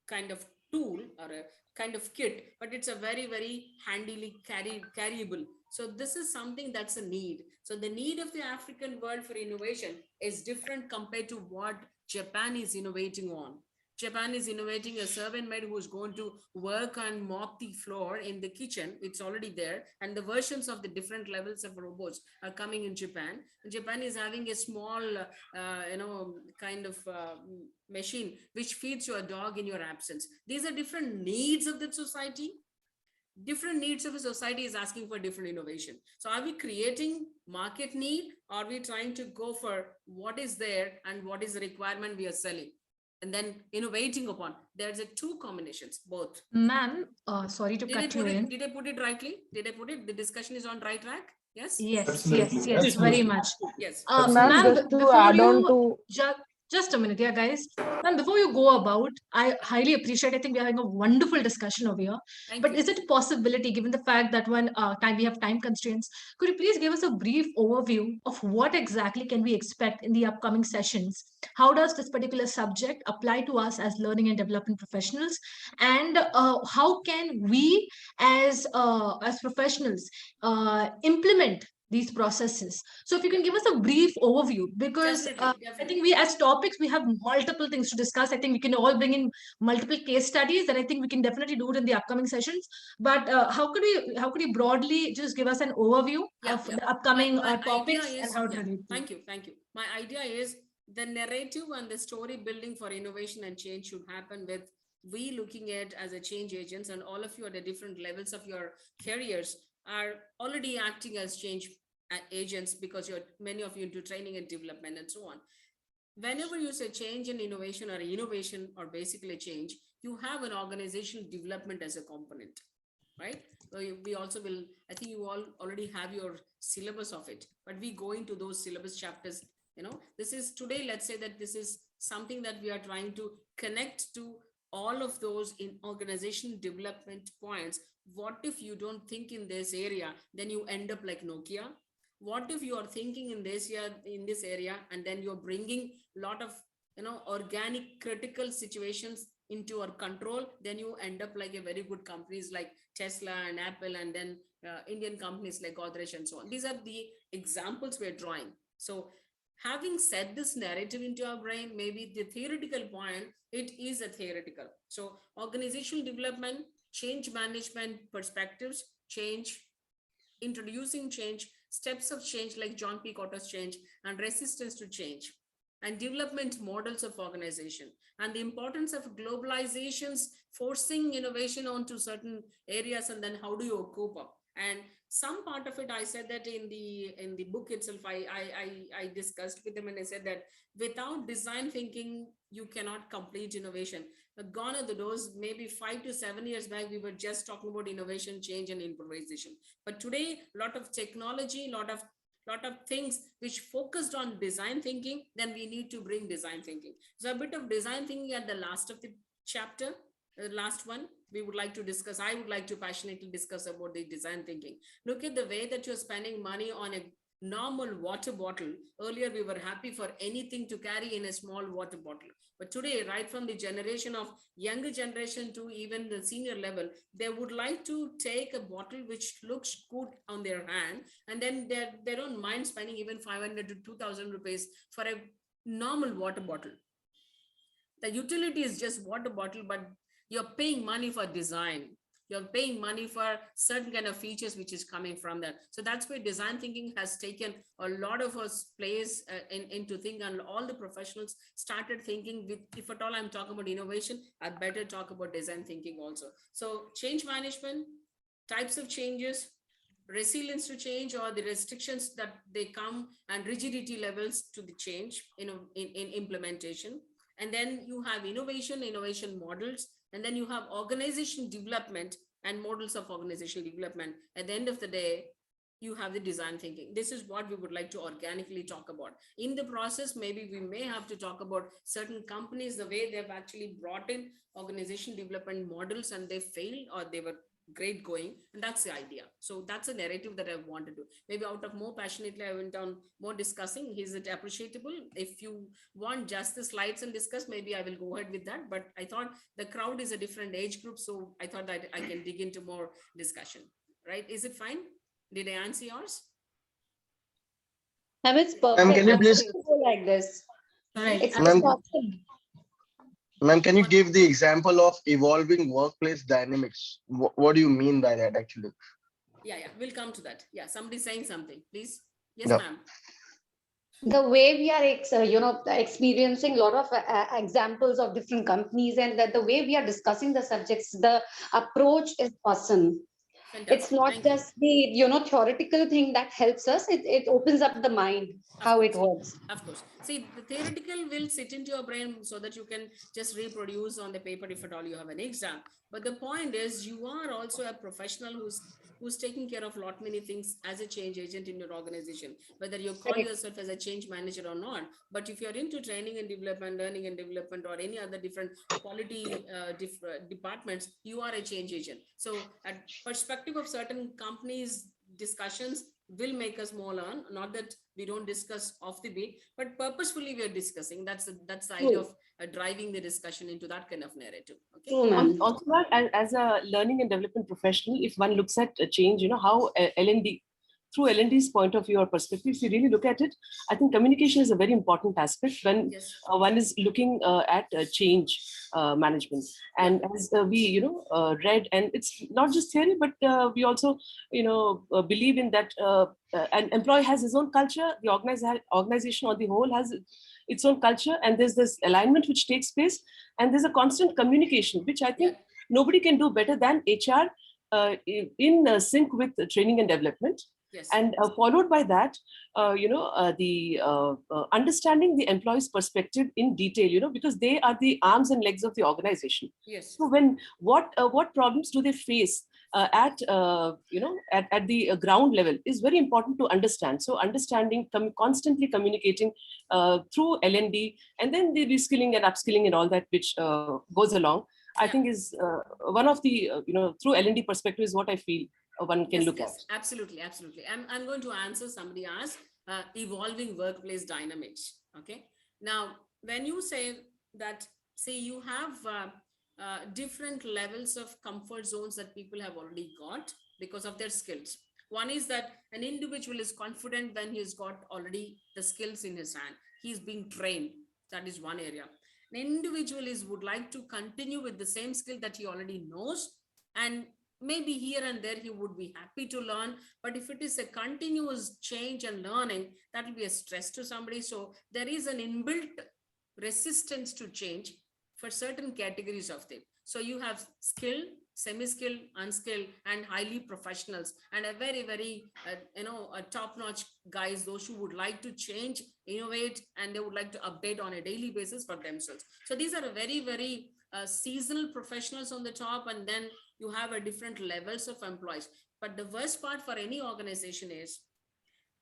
kind of tool or a kind of kit, but it's a very, very handily carryable. So this is something that's a need. So the need of the African world for innovation is different compared to what Japan is innovating on. Japan is innovating a servant maid who's going to work and mop the floor in the kitchen. It's already there. And the versions of the different levels of robots are coming in Japan. Japan is having a small, kind of machine which feeds your dog in your absence. These are different needs of the society. Different needs of a society is asking for different innovation. So are we creating market need, or are we trying to go for what is there and what is the requirement we are selling, and then innovating upon? There's a two combinations, both.
Ma'am, sorry to cut you in.
Did I put it rightly? Did I put it? The discussion is on right track? Yes?
Yes,
Absolutely,
yes, yes, very
absolutely.
much.
Yes.
Ma'am,
Ma'am,
just to
before
add on
you,
to
just a minute, yeah, guys. Ma'am, before you go about, I highly appreciate, I think we're having a wonderful discussion over here. But is it a possibility, given the fact that when we have time constraints, could you please give us a brief overview of what exactly can we expect in the upcoming sessions? How does this particular subject apply to us as learning and development professionals? And how can we as professionals implement these processes? So if you can give us a brief overview, because I think we as topics, we have multiple things to discuss. I think we can all bring in multiple case studies, and I think we can definitely do it in the upcoming sessions. But how could you broadly just give us an overview of the upcoming topics and how to relate to?
Thank you. My idea is the narrative and the story building for innovation and change should happen with we looking at as a change agents, and all of you at the different levels of your careers are already acting as change agents, because you're many of you into training and development and so on. Whenever you say change and innovation or basically change, you have an organizational development as a component, right? So we also will, I think you all already have your syllabus of it, but we go into those syllabus chapters. This is today, let's say that this is something that we are trying to connect to all of those in organization development points. What if you don't think in this area, then you end up like Nokia? What if you are thinking in this area, and then you're bringing a lot of organic critical situations into our control, then you end up like a very good companies like Tesla and Apple, and then Indian companies like Godrej and so on. These are the examples we're drawing. So having said this narrative into our brain, maybe the theoretical point, it is a theoretical. So organizational development, change management perspectives, change, introducing change, steps of change like John P. Cotter's change, and resistance to change, and development models of organization, and the importance of globalizations forcing innovation onto certain areas, and then how do you cope up? And some part of it, I said that in the book itself, I discussed with them, and I said that without design thinking, you cannot complete innovation. Gone are the doors. Maybe 5 to 7 years back, we were just talking about innovation, change, and improvisation. But today, a lot of technology, lot of things which focused on design thinking, then we need to bring design thinking. So a bit of design thinking at the last of the chapter, the last one, we would like to discuss. I would like to passionately discuss about the design thinking. Look at the way that you're spending money on a normal water bottle. Earlier, we were happy for anything to carry in a small water bottle. But today, right from the generation of younger generation to even the senior level, they would like to take a bottle which looks good on their hand, and then they don't mind spending even 500 to 2,000 rupees for a normal water bottle. The utility is just water bottle, but you're paying money for design. You're paying money for certain kind of features which is coming from that. So that's where design thinking has taken a lot of us place into think, and all the professionals started thinking with, if at all I'm talking about innovation, I better talk about design thinking also. So change management, types of changes, resilience to change, or the restrictions that they come, and rigidity levels to the change in implementation. And then you have innovation models, and then you have organization development and models of organizational development. At the end of the day, you have the design thinking. This is what we would like to organically talk about. In the process, maybe we may have to talk about certain companies, the way they've actually brought in organization development models and they failed, or they were great going, and that's the idea. So that's a narrative that I wanted to, maybe out of more passionately, I went on more discussing. Is it appreciable? If you want just the slides and discuss, maybe I will go ahead with that, but I thought the crowd is a different age group, so I thought that I can dig into more discussion. Right? Is it fine? Did I answer yours?
It's perfect.
Can you please
go like this? It's
Ma'am,
perfect.
Ma'am, can you give the example of evolving workplace dynamics? What do you mean by that, actually?
Yeah, we'll come to that. Yeah, somebody's saying something, please. Yes,
Yeah.
ma'am.
The way we are experiencing a lot of examples of different companies, and that the way we are discussing the subjects, the approach is awesome.
Fantastic.
It's not just the theoretical thing that helps us. It opens up the mind, how it works.
Of course. See, the theoretical will sit into your brain so that you can just reproduce on the paper if at all you have an exam. But the point is, you are also a professional who's taking care of lot many things as a change agent in your organization, whether you call yourself as a change manager or not. But if you're into training and development, learning and development, or any other different quality departments, you are a change agent. So at perspective of certain companies, discussions will make us more learn. Not that we don't discuss off the beat, but purposefully we are discussing. That's the idea of driving the discussion into that kind of narrative. Okay.
Also, as a learning and development professional, if one looks at a change, how L&D, through L&D's point of view or perspective, if you really look at it, I think communication is a very important aspect when one is looking at change management. And as we, read, and it's not just theory, but we also, believe in that an employee has his own culture, the organization on the whole has its own culture, and there's this alignment which takes place, and there's a constant communication, which I think nobody can do better than HR in sync with training and development.
Yes.
And followed by that, the understanding the employee's perspective in detail, because they are the arms and legs of the organization.
Yes.
So when what problems do they face at the ground level is very important to understand. So understanding, constantly communicating through L&D, and then the reskilling and upskilling and all that which goes along, I think is one of the through L&D perspective is what I feel one can look at.
Absolutely. I'm going to answer. Somebody asked evolving workplace dynamics. Okay. Now, when you say that, say you have different levels of comfort zones that people have already got because of their skills. One is that an individual is confident when he's got already the skills in his hand. He's being trained. That is one area. An individual would like to continue with the same skill that he already knows, and maybe here and there he would be happy to learn. But if it is a continuous change and learning, that will be a stress to somebody. So there is an inbuilt resistance to change for certain categories of them. So you have skilled, semi-skilled, unskilled, and highly professionals, and a very, very, top-notch guys, those who would like to change, innovate, and they would like to update on a daily basis for themselves. So these are a very, very seasonal professionals on the top, and then you have a different levels of employees. But the worst part for any organization is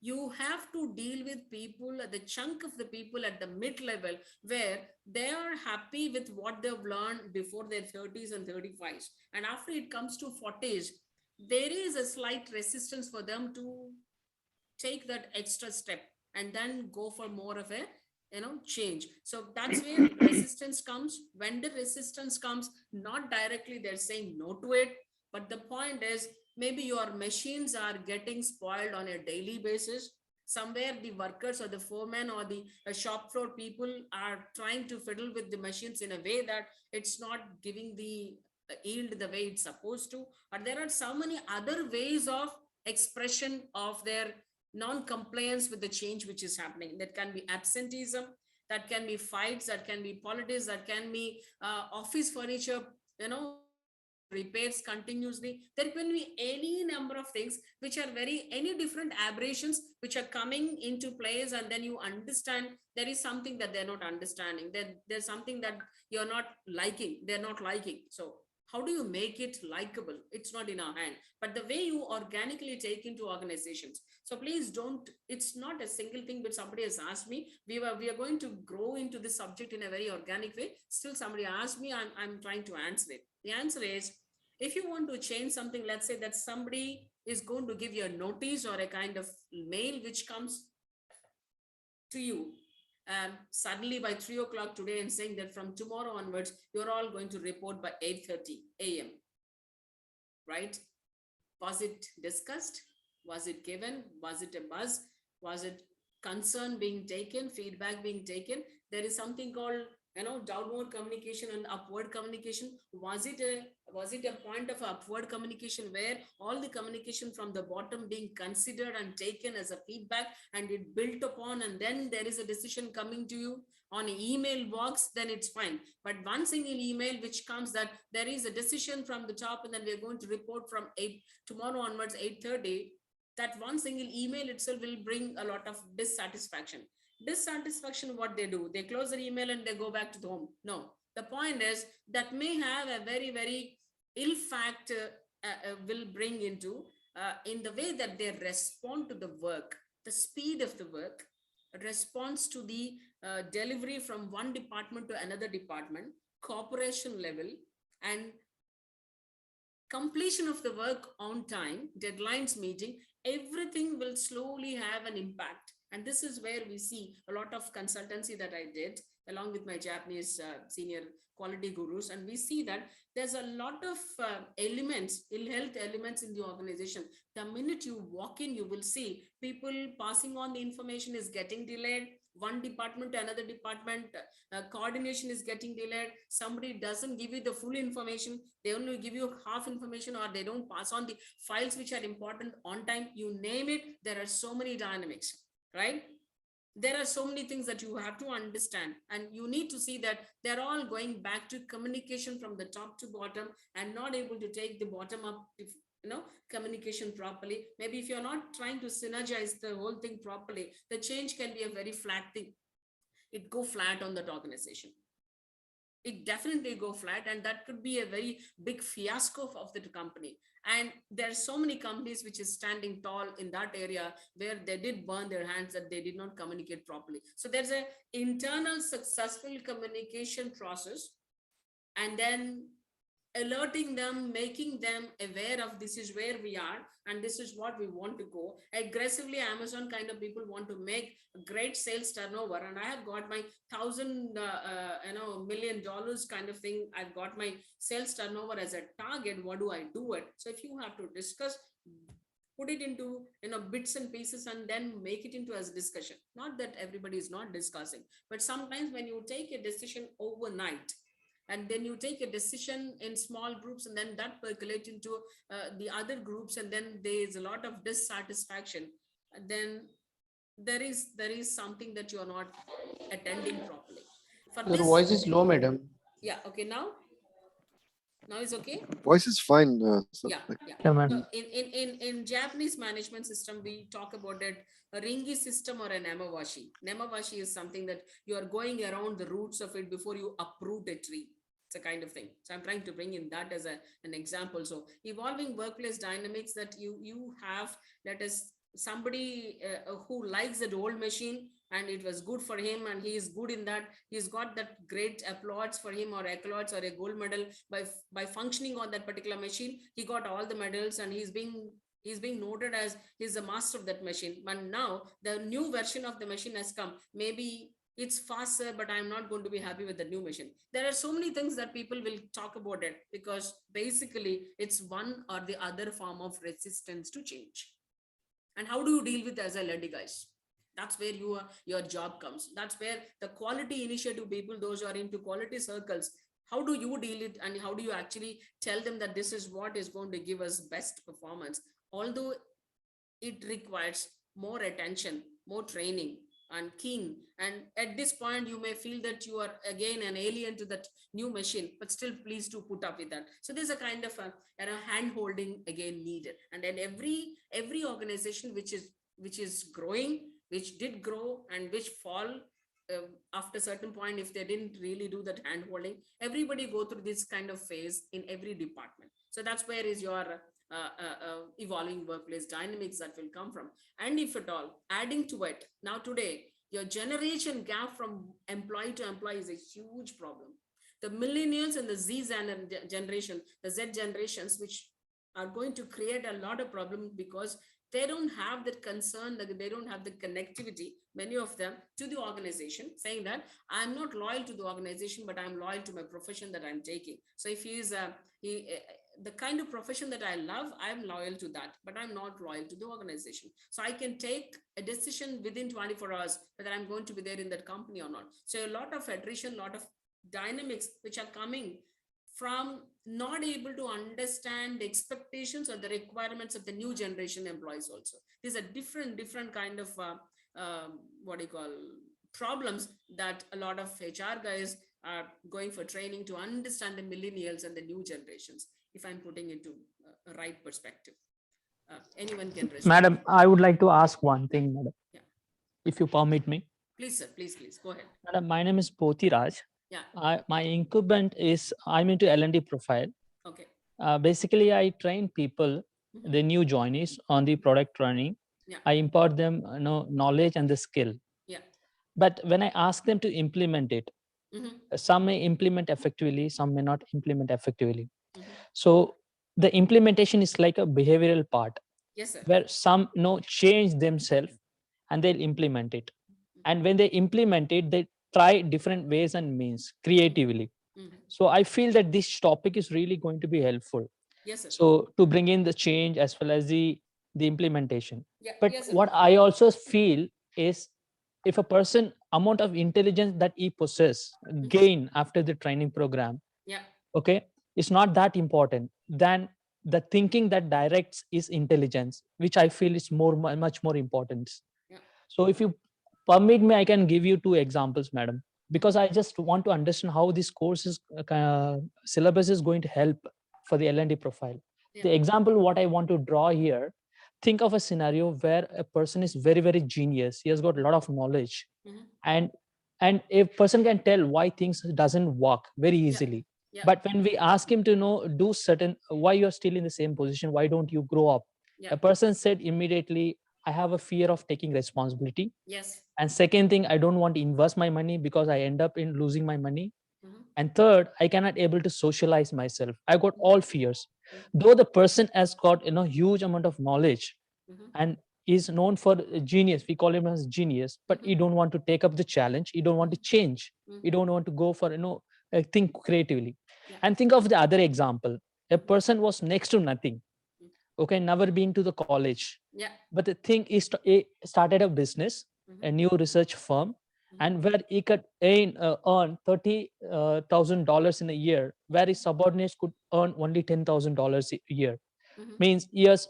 you have to deal with people, the chunk of the people at the mid-level, where they are happy with what they've learned before their 30s and 35s. And after it comes to 40s, there is a slight resistance for them to take that extra step and then go for more of a change. So that's where resistance comes. When the resistance comes, not directly they're saying no to it, but the point is maybe your machines are getting spoiled on a daily basis. Somewhere the workers or the foremen or the shop floor people are trying to fiddle with the machines in a way that it's not giving the yield the way it's supposed to. Or there are so many other ways of expression of their non-compliance with the change which is happening. That can be absenteeism, that can be fights, that can be politics, that can be office furniture, repairs continuously. There can be any number of things which are any different aberrations which are coming into place, and then you understand there is something that they're not understanding. There's something that you're not liking, they're not liking. So how do you make it likable? It's not in our hand, but the way you organically take into organizations. So please don't, it's not a single thing, but somebody has asked me, we are going to grow into this subject in a very organic way. Still somebody asked me, I'm trying to answer it. The answer is, if you want to change something, let's say that somebody is going to give you a notice or a kind of mail which comes to you suddenly by 3 o'clock today and saying that from tomorrow onwards, you're all going to report by 8:30 a.m. Right? Was it discussed? Was it given? Was it a buzz? Was it concern being taken, feedback being taken? There is something called downward communication and upward communication. Was it a point of upward communication where all the communication from the bottom being considered and taken as a feedback and it built upon, and then there is a decision coming to you on an email box? Then it's fine. But one single email which comes that there is a decision from the top, and then we're going to report from tomorrow onwards 8:30, that one single email itself will bring a lot of dissatisfaction. Dissatisfaction, what they do, they close their email and they go back to the home. No, the point is that may have a very, very ill fact will bring into in the way that they respond to the work, the speed of the work, response to the delivery from one department to another department, cooperation level, and completion of the work on time, deadlines meeting, everything will slowly have an impact. And this is where we see a lot of consultancy that I did along with my Japanese senior quality gurus. And we see that there's a lot of elements, ill health elements in the organization. The minute you walk in, you will see people passing on the information is getting delayed. One department to another department, coordination is getting delayed. Somebody doesn't give you the full information. They only give you half information, or they don't pass on the files which are important on time. You name it, there are so many dynamics, right? There are so many things that you have to understand, and you need to see that they're all going back to communication from the top to bottom and not able to take the bottom up, communication properly. Maybe if you're not trying to synergize the whole thing properly, the change can be a very flat thing. It go flat on that organization. It definitely go flat, and that could be a very big fiasco of the company. And there are so many companies which is standing tall in that area where they did burn their hands that they did not communicate properly. So there's an internal successful communication process, and then alerting them, making them aware of this is where we are and this is what we want to go. Aggressively, Amazon kind of people want to make a great sales turnover, and I have got my $1,000 million kind of thing. I've got my sales turnover as a target. What do I do it? So if you have to discuss, put it into bits and pieces and then make it into as a discussion. Not that everybody is not discussing, but sometimes when you take a decision overnight, and then you take a decision in small groups, and then that percolates into the other groups, and then there is a lot of dissatisfaction, and then there is something that you are not attending properly.
Your voice is low, madam.
Yeah, okay, now it's okay.
Voice is fine.
Yeah. So in Japanese management system, we talk about it, a ringi system or an nemawashi. Nemawashi is something that you are going around the roots of it before you uproot a tree. It's a kind of thing. So I'm trying to bring in that as an example. So evolving workplace dynamics, that you have, that is somebody who likes the old machine and it was good for him and he is good in that. He's got that great applause for him, or accolades, or a gold medal by functioning on that particular machine. He got all the medals and he's being noted as he's the master of that machine. But now the new version of the machine has come. Maybe it's faster, but I'm not going to be happy with the new machine. There are so many things that people will talk about it, because basically it's one or the other form of resistance to change. And how do you deal with as a L&D guys? That's where your job comes. That's where the quality initiative people, those who are into quality circles, how do you deal it, and how do you actually tell them that this is what is going to give us best performance? Although it requires more attention, more training and keen, and at this point you may feel that you are again an alien to that new machine, but still please do put up with that. So there's a kind of a hand holding again needed. And then every organization which is growing, which did grow and which fall after a certain point, if they didn't really do that hand holding, everybody go through this kind of phase in every department. So that's where is your evolving workplace dynamics that will come from. And if at all, adding to it, now today, your generation gap from employee to employee is a huge problem. The millennials and the Z generation, the Z generations, which are going to create a lot of problems, because they don't have that concern, that they don't have the connectivity, many of them, to the organization, saying that I'm not loyal to the organization, but I'm loyal to my profession that I'm taking. So if the kind of profession that I love, I'm loyal to that, but I'm not loyal to the organization. So I can take a decision within 24 hours whether I'm going to be there in that company or not. So a lot of attrition, a lot of dynamics which are coming from not able to understand the expectations or the requirements of the new generation employees also. These are different kind of problems that a lot of HR guys are going for training to understand the millennials and the new generations, if I'm putting into a right perspective. Anyone can respond.
Madam, I would like to ask one thing, madam.
Yeah.
If you permit me.
Please, sir. Please, go ahead.
Madam, my name is Poti Raj.
Yeah.
My incumbent is, I'm into L&D profile.
Okay.
Basically, I train people, the new joinees on the product training.
Yeah.
I impart them knowledge and the skill.
Yeah.
But when I ask them to implement it, some may implement effectively, some may not implement effectively. So the implementation is like a behavioral part.
Yes, sir.
Where some change themselves and they'll implement it. And when they implement it, they try different ways and means creatively. So I feel that this topic is really going to be helpful.
Yes, sir.
So to bring in the change as well as the implementation.
Yeah,
But
yes, sir.
what I also feel is, if a person amount of intelligence that he possess gain after the training program,
yeah,
okay, it's not that important than the thinking that directs is intelligence, which I feel is much more important.
Yeah.
So if you permit me, I can give you 2 examples, madam, because I just want to understand how this course is syllabus is going to help for the L&D profile. The example what I want to draw here, think of a scenario where a person is very, very genius. He has got a lot of knowledge, and a person can tell why things doesn't work very easily.
Yeah.
But when we ask him to do certain, why you're still in the same position, why don't you grow up?
Yeah.
A person said immediately, I have a fear of taking responsibility.
Yes.
And second thing, I don't want to invest my money because I end up in losing my money. And third, I cannot able to socialize myself. I got all fears. Though the person has got huge amount of knowledge and is known for genius, we call him as genius, but he don't want to take up the challenge. He don't want to change. He don't want to go for think creatively. And think of the other example. A person was next to nothing. Okay, never been to the college.
Yeah.
But the thing is, he started a business, a new research firm, and where he could earn $30,000 in a year, where his subordinates could earn only $10,000 a year. Means he has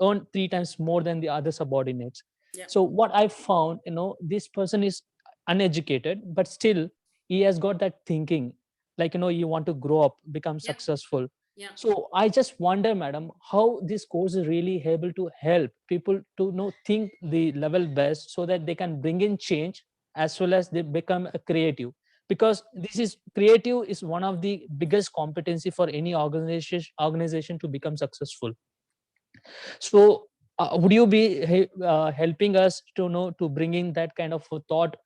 earned 3 times more than the other subordinates.
Yeah.
So what I found, this person is uneducated, but still he has got that thinking, like you want to grow up, become successful.
Yeah.
So I just wonder, madam, how this course is really able to help people to think the level best, so that they can bring in change as well as they become a creative. Because this is creative is one of the biggest competency for any organization to become successful. So would you be helping us to bring in that kind of thought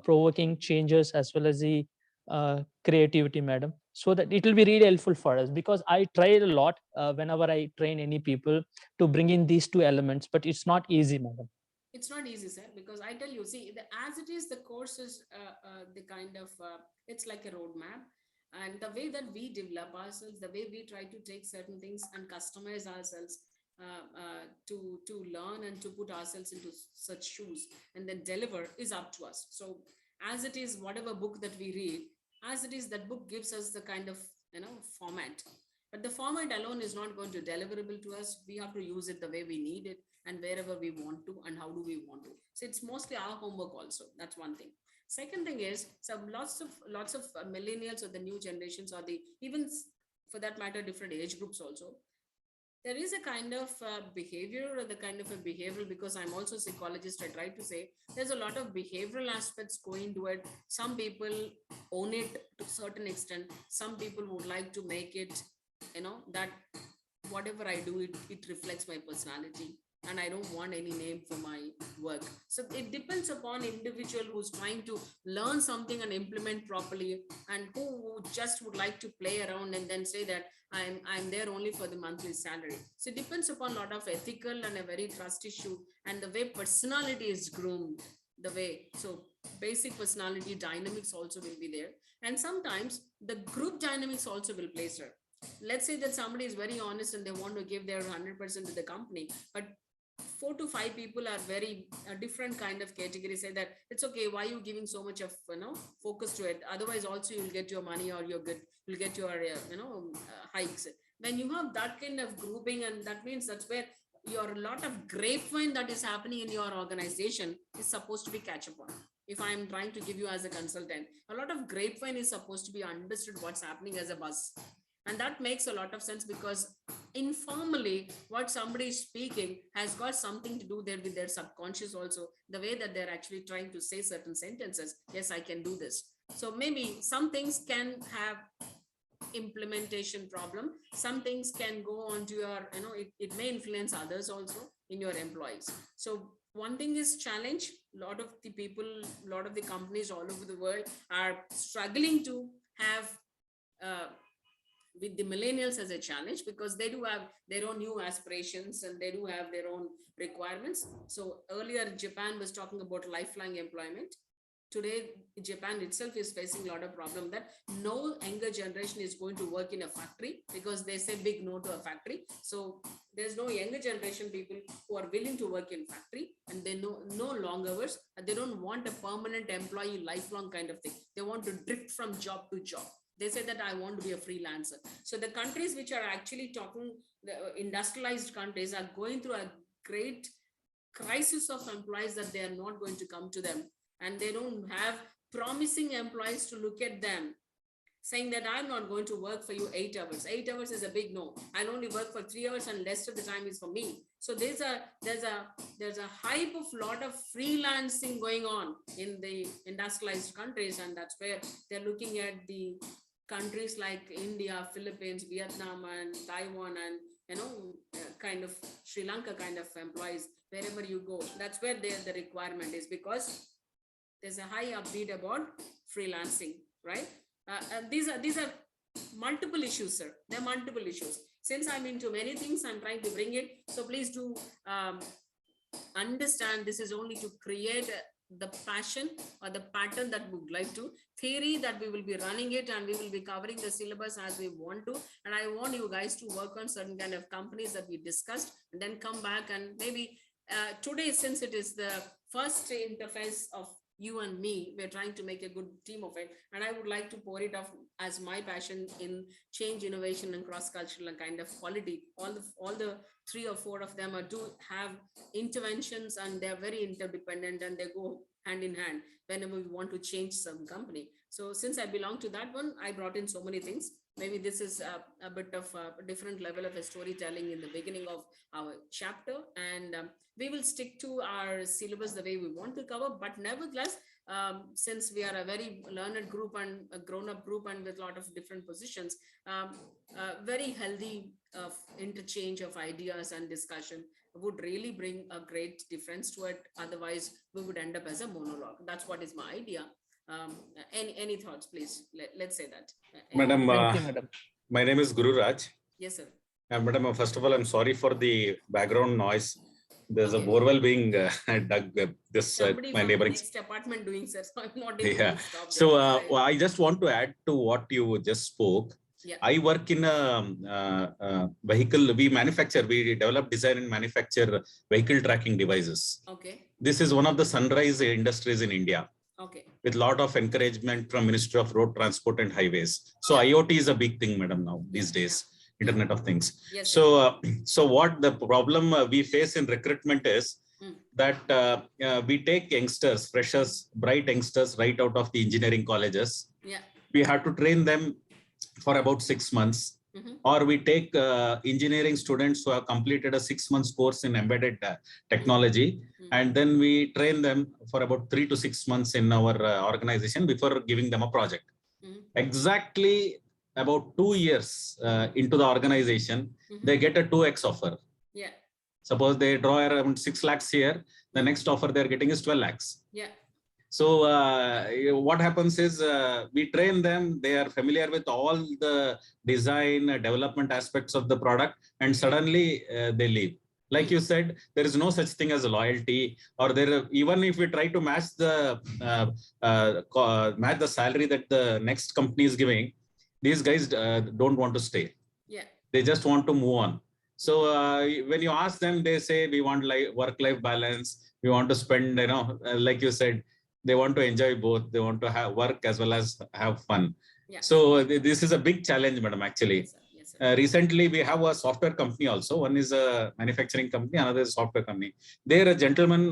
provoking changes as well as the creativity, madam, so that it will be really helpful for us? Because I try a lot whenever I train any people to bring in these 2 elements, but it's not easy, madam.
It's not easy, sir, because I tell you, see, as it is, the course is the kind of, it's like a roadmap. And the way that we develop ourselves, the way we try to take certain things and customize ourselves to learn and to put ourselves into such shoes and then deliver is up to us. So as it is, whatever book that we read, as it is, that book gives us the kind of, format. But the format alone is not going to deliverable to us. We have to use it the way we need it and wherever we want to and how do we want to. So it's mostly our homework also. That's one thing. Second thing is, so lots of millennials or the new generations or the, even for that matter, different age groups also, there is a kind of behavior or the kind of a behavioral, because I'm also a psychologist, I try to say there's a lot of behavioral aspects going to it. Some people own it to a certain extent. Some people would like to make it, that whatever I do, it reflects my personality. And I don't want any name for my work. So it depends upon individual who's trying to learn something and implement properly, and who just would like to play around and then say that I'm there only for the monthly salary. So it depends upon a lot of ethical and a very trust issue, and the way personality is groomed, the way, so basic personality dynamics also will be there. And sometimes the group dynamics also will play, sir. Let's say that somebody is very honest and they want to give their 100% to the company, but 4 to 5 people are very different kind of category, say that it's okay, why are you giving so much of focus to it? Otherwise also you'll get your money, or you'll get your hikes. When you have that kind of grouping, and that means that's where your lot of grapevine that is happening in your organization is supposed to be catch up on. If I'm trying to give you as a consultant, a lot of grapevine is supposed to be understood what's happening as a buzz. And that makes a lot of sense, because informally what somebody is speaking has got something to do there with their subconscious also, the way that they're actually trying to say certain sentences. Yes, I can do this. So maybe some things can have implementation problem. Some things can go on to your, it may influence others also in your employees. So one thing is challenge. A lot of the people, a lot of the companies all over the world are struggling to have with the millennials as a challenge, because they do have their own new aspirations and they do have their own requirements. So earlier Japan was talking about lifelong employment. Today Japan itself is facing a lot of problem that no younger generation is going to work in a factory, because they say big no to a factory. So there's no younger generation people who are willing to work in factory, and they know no long hours, and they don't want a permanent employee lifelong kind of thing. They want to drift from job to job. They say that I want to be a freelancer. So the countries which are actually talking, the industrialized countries are going through a great crisis of employees, that they are not going to come to them, and they don't have promising employees to look at them saying that I'm not going to work for you 8 hours. 8 hours is a big no. I'll only work for 3 hours and rest of the time is for me. So there's a hype of lot of freelancing going on in the industrialized countries, and that's where they're looking at the countries like India, Philippines, Vietnam, and Taiwan, and kind of Sri Lanka kind of employees. Wherever you go, that's where the requirement is, because there's a high upbeat about freelancing, right? And these are multiple issues, sir. There are multiple issues. Since I'm into many things, I'm trying to bring it. So please do understand this is only to create the passion or the pattern that we would like to. Theory that we will be running it, and we will be covering the syllabus as we want to. And I want you guys to work on certain kind of companies that we discussed, and then come back and maybe today, since it is the first interface of you and me, we're trying to make a good team of it, and I would like to pour it off as my passion in change, innovation, and cross-cultural and kind of quality. All the 3 or 4 of them do have interventions, and they're very interdependent, and they go hand in hand whenever we want to change some company. So since I belong to that one, I brought in so many things. Maybe this is a bit of a different level of a storytelling in the beginning of our chapter, and we will stick to our syllabus the way we want to cover. But nevertheless, since we are a very learned group and a grown-up group, and with a lot of different positions, very healthy interchange of ideas and discussion would really bring a great difference to it. Otherwise, we would end up as a monologue. That's what is my idea. Any thoughts, please? Let's say that.
Madam,
Madam.
My name is Guru Raj.
Yes, sir.
Madam, first of all, I'm sorry for the background noise. There's a borewell being dug.
Somebody
my
from
neighboring.
the next apartment doing, sir. So I'm not able
Yeah.
to stop.
So I just want to add to what you just spoke.
Yeah.
I work in a vehicle. We develop, design, and manufacture vehicle tracking devices.
Okay.
This is one of the sunrise industries in India.
Okay.
With a lot of encouragement from Ministry of Road Transport and Highways. So IoT is a big thing, madam, now these days. Internet of Things.
Yes,
so what the problem we face in recruitment is that we take youngsters, freshers, bright youngsters right out of the engineering colleges.
Yeah.
We have to train them for about 6 months. Or we take engineering students who have completed a 6 months course in embedded technology, and then we train them for about 3 to 6 months in our organization before giving them a project. Exactly about 2 years into the organization, they get a 2x offer.
Yeah.
Suppose they draw around 6 lakhs here, the next offer they're getting is 12 lakhs.
Yeah.
So what happens is we train them, they are familiar with all the design, development aspects of the product, and suddenly they leave. Like you said, there is no such thing as a loyalty, or even if we try to match the salary that the next company is giving, these guys don't want to stay.
Yeah.
They just want to move on. So when you ask them, they say we want work-life balance. We want to spend, like you said, they want to enjoy both. They want to have work as well as have fun.
Yeah.
So this is a big challenge, madam, actually.
Yes, sir. Yes, sir.
Recently, we have a software company also. One is a manufacturing company, another is a software company. There, a gentleman,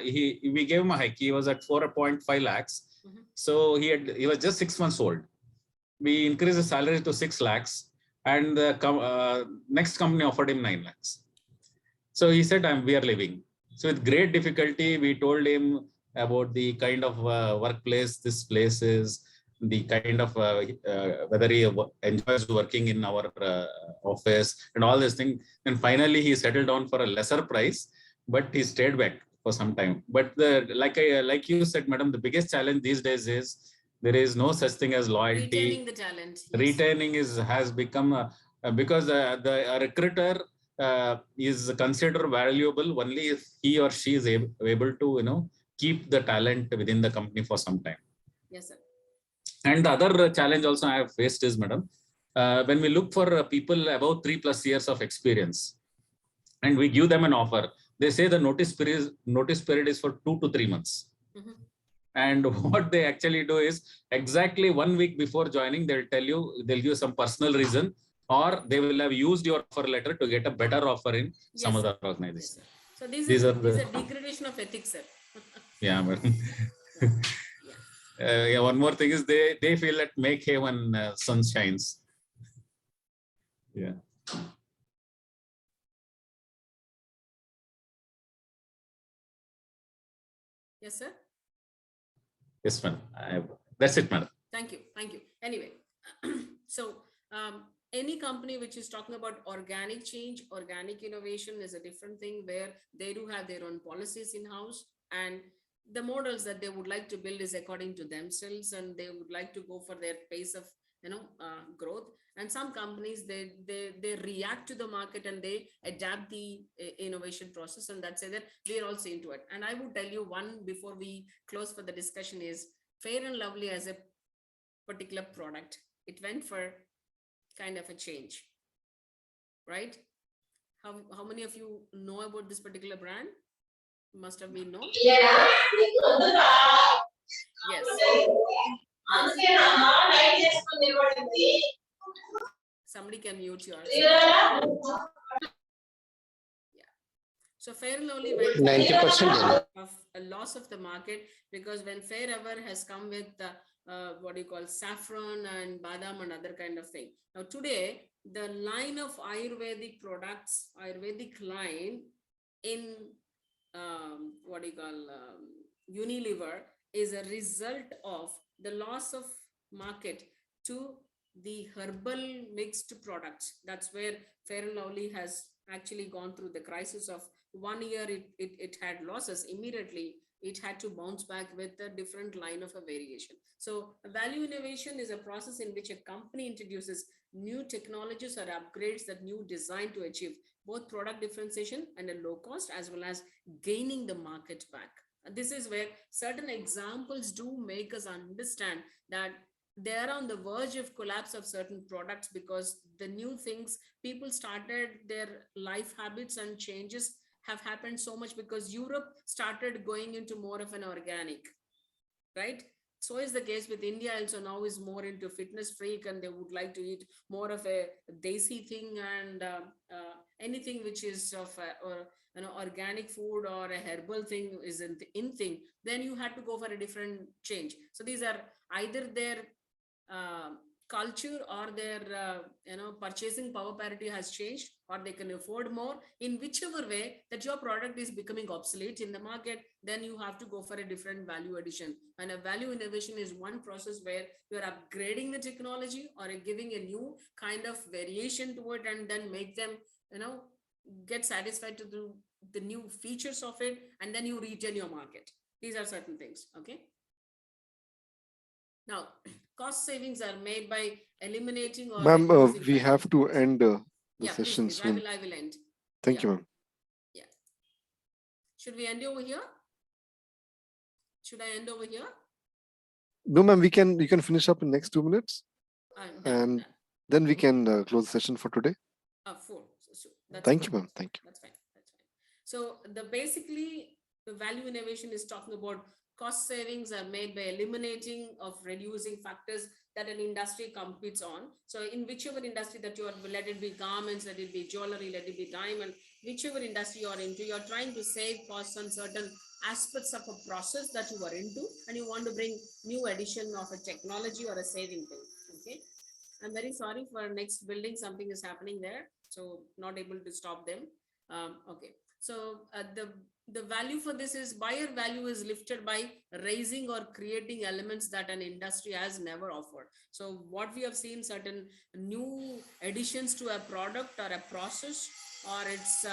we gave him a hike. He was at 4.5 lakhs. So he was just 6 months old. We increased the salary to 6 lakhs. and the next company offered him 9 lakhs. So he said, we are leaving. So with great difficulty, we told him about the kind of workplace this place is, the kind of whether he enjoys working in our office and all these things. And finally, he settled down for a lesser price, but he stayed back for some time. But like you said, madam, the biggest challenge these days is there is no such thing as loyalty.
Retaining the talent. Yes.
Retaining has become because the recruiter is considered valuable only if he or she is able to keep the talent within the company for some time.
Yes, sir.
And the other challenge also I have faced is, madam, when we look for people above 3+ years of experience and we give them an offer, they say the notice period is for 2 to 3 months. And what they actually do is exactly 1 week before joining, they'll give some personal reason, or they will have used your offer letter to get a better offer in some other organization.
Yes, so these are degradation of ethics, sir.
Yeah, madam. Yeah, one more thing is they feel that make hay when sun shines. Yeah.
Yes, sir.
Yes, madam. That's it, madam.
Thank you. Thank you. Anyway, so any company which is talking about organic change, organic innovation is a different thing where they do have their own policies in-house, and the models that they would like to build is according to themselves, and they would like to go for their pace of growth. And some companies they react to the market and they adapt the innovation process, and that's that we're also into it. And I would tell you one before we close for the discussion is Fair and Lovely as a particular product. It went for kind of a change, right? How many of you know about this particular brand? Must have been known. Yeah. Yes. Somebody can mute yours. Yeah. So Fair and Lovely went
90%
of a loss of the market, because when Fair Ever has come with what you call saffron and badam and other kind of thing. Now today, the line of Ayurvedic products, Ayurvedic line in what you call Unilever is a result of the loss of market to the herbal mixed products. That's where Fair and Lovely has actually gone through the crisis of 1 year. It had losses. Immediately it had to bounce back with a different line of a variation. So value innovation is a process in which a company introduces new technologies or upgrades that new design to achieve both product differentiation and a low cost, as well as gaining the market back. And this is where certain examples do make us understand that they're on the verge of collapse of certain products, because the new things, people started their life habits and changes have happened so much because Europe started going into more of an organic, right? So is the case with India also now is more into fitness freak, and they would like to eat more of a desi thing, and anything which is of organic food or a herbal thing is in thing, then you had to go for a different change. So these are either their culture or their purchasing power parity has changed, or they can afford more. In whichever way that your product is becoming obsolete in the market, then you have to go for a different value addition. And a value innovation is one process where you're upgrading the technology or giving a new kind of variation to it, and then make them get satisfied to do the new features of it, and then you retain your market. These are certain things. Okay. Now, cost savings are made by eliminating or
Ma'am,
reducing
we have to
factors.
end the
Yeah,
session
please,
soon.
I will end.
Thank you, ma'am.
Yeah. Should we end over here? Should I end over here?
No, ma'am, you can finish up in next 2 minutes. And then we can close the session for today.
4. So that's
Thank
fine.
you, ma'am. Thank you.
That's fine. That's fine. So basically the value innovation is talking about cost savings are made by eliminating of reducing factors that an industry competes on. So in whichever industry that you are, let it be garments, let it be jewelry, let it be diamond, whichever industry you are into, you're trying to save costs on certain aspects of a process that you are into, and you want to bring new addition of a technology or a saving thing. Okay. I'm very sorry for next building. Something is happening there. So not able to stop them. Okay. So the value for this is buyer value is lifted by raising or creating elements that an industry has never offered. So what we have seen, certain new additions to a product or a process, or it's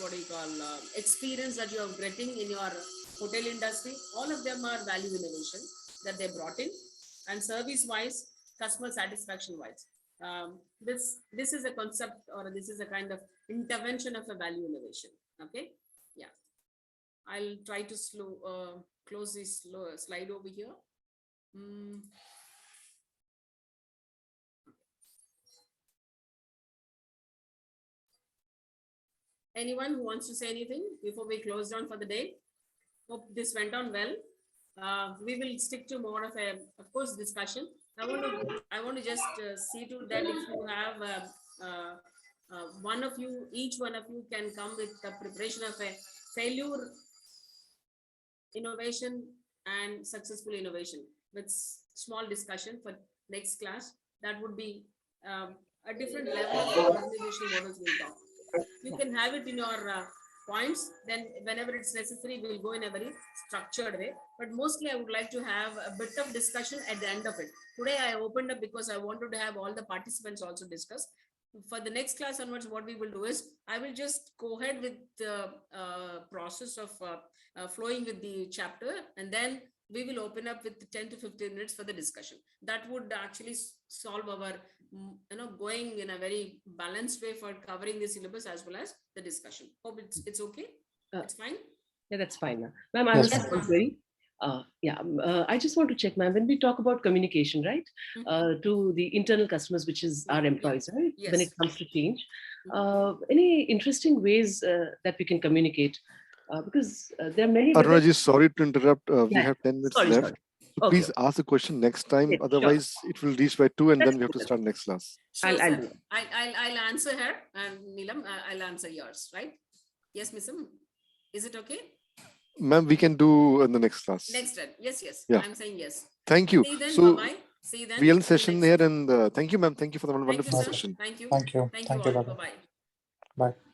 what do you call experience that you are getting in your hotel industry. All of them are value innovation that they brought in, and service wise, customer satisfaction wise. This is a concept, or this is a kind of intervention of a value innovation. Okay, yeah, I'll try to close this slide over here. Anyone who wants to say anything before we close down for the day? Hope this went on well. We will stick to more of a, of course, discussion. I want to just see to that if you have one of you, each one of you can come with the preparation of a failure innovation and successful innovation with small discussion for next class. That would be a different level of organizational models we'll talk. You can have it in your points, then whenever it's necessary, we'll go in a very structured way. But mostly I would like to have a bit of discussion at the end of it. Today I opened up because I wanted to have all the participants also discuss. For the next class onwards, what we will do is, I will just go ahead with the process of flowing with the chapter, and then we will open up with 10 to 15 minutes for the discussion. That would actually solve our, going in a very balanced way for covering the syllabus as well as the discussion. Hope it's okay. It's fine.
Yeah, that's fine, ma'am. I have a simple query. I just want to check, ma'am, when we talk about communication, right, to the internal customers, which is our employees, right, when it comes to change, any interesting ways that we can communicate? Because there are many.
Arunaji, sorry to interrupt. We have 10 minutes left.
Sorry.
So please ask the question next time.
Yes,
otherwise, it will reach by 2 and then we have to start next class.
Sure, I'll answer her, and Neelam, I'll answer yours, right? Yes, Miss. Is it okay?
Ma'am, we can do in the next class.
Next time. Yes.
Yeah.
I'm saying yes.
Thank you.
See you then.
So
Bye-bye. See you then.
we end session here, and thank you, ma'am. Thank you for the wonderful
Thank you,
session.
Thank you.
Thank you.
Thank
Thank
you
you,
all.
brother.
Bye-bye.
Bye.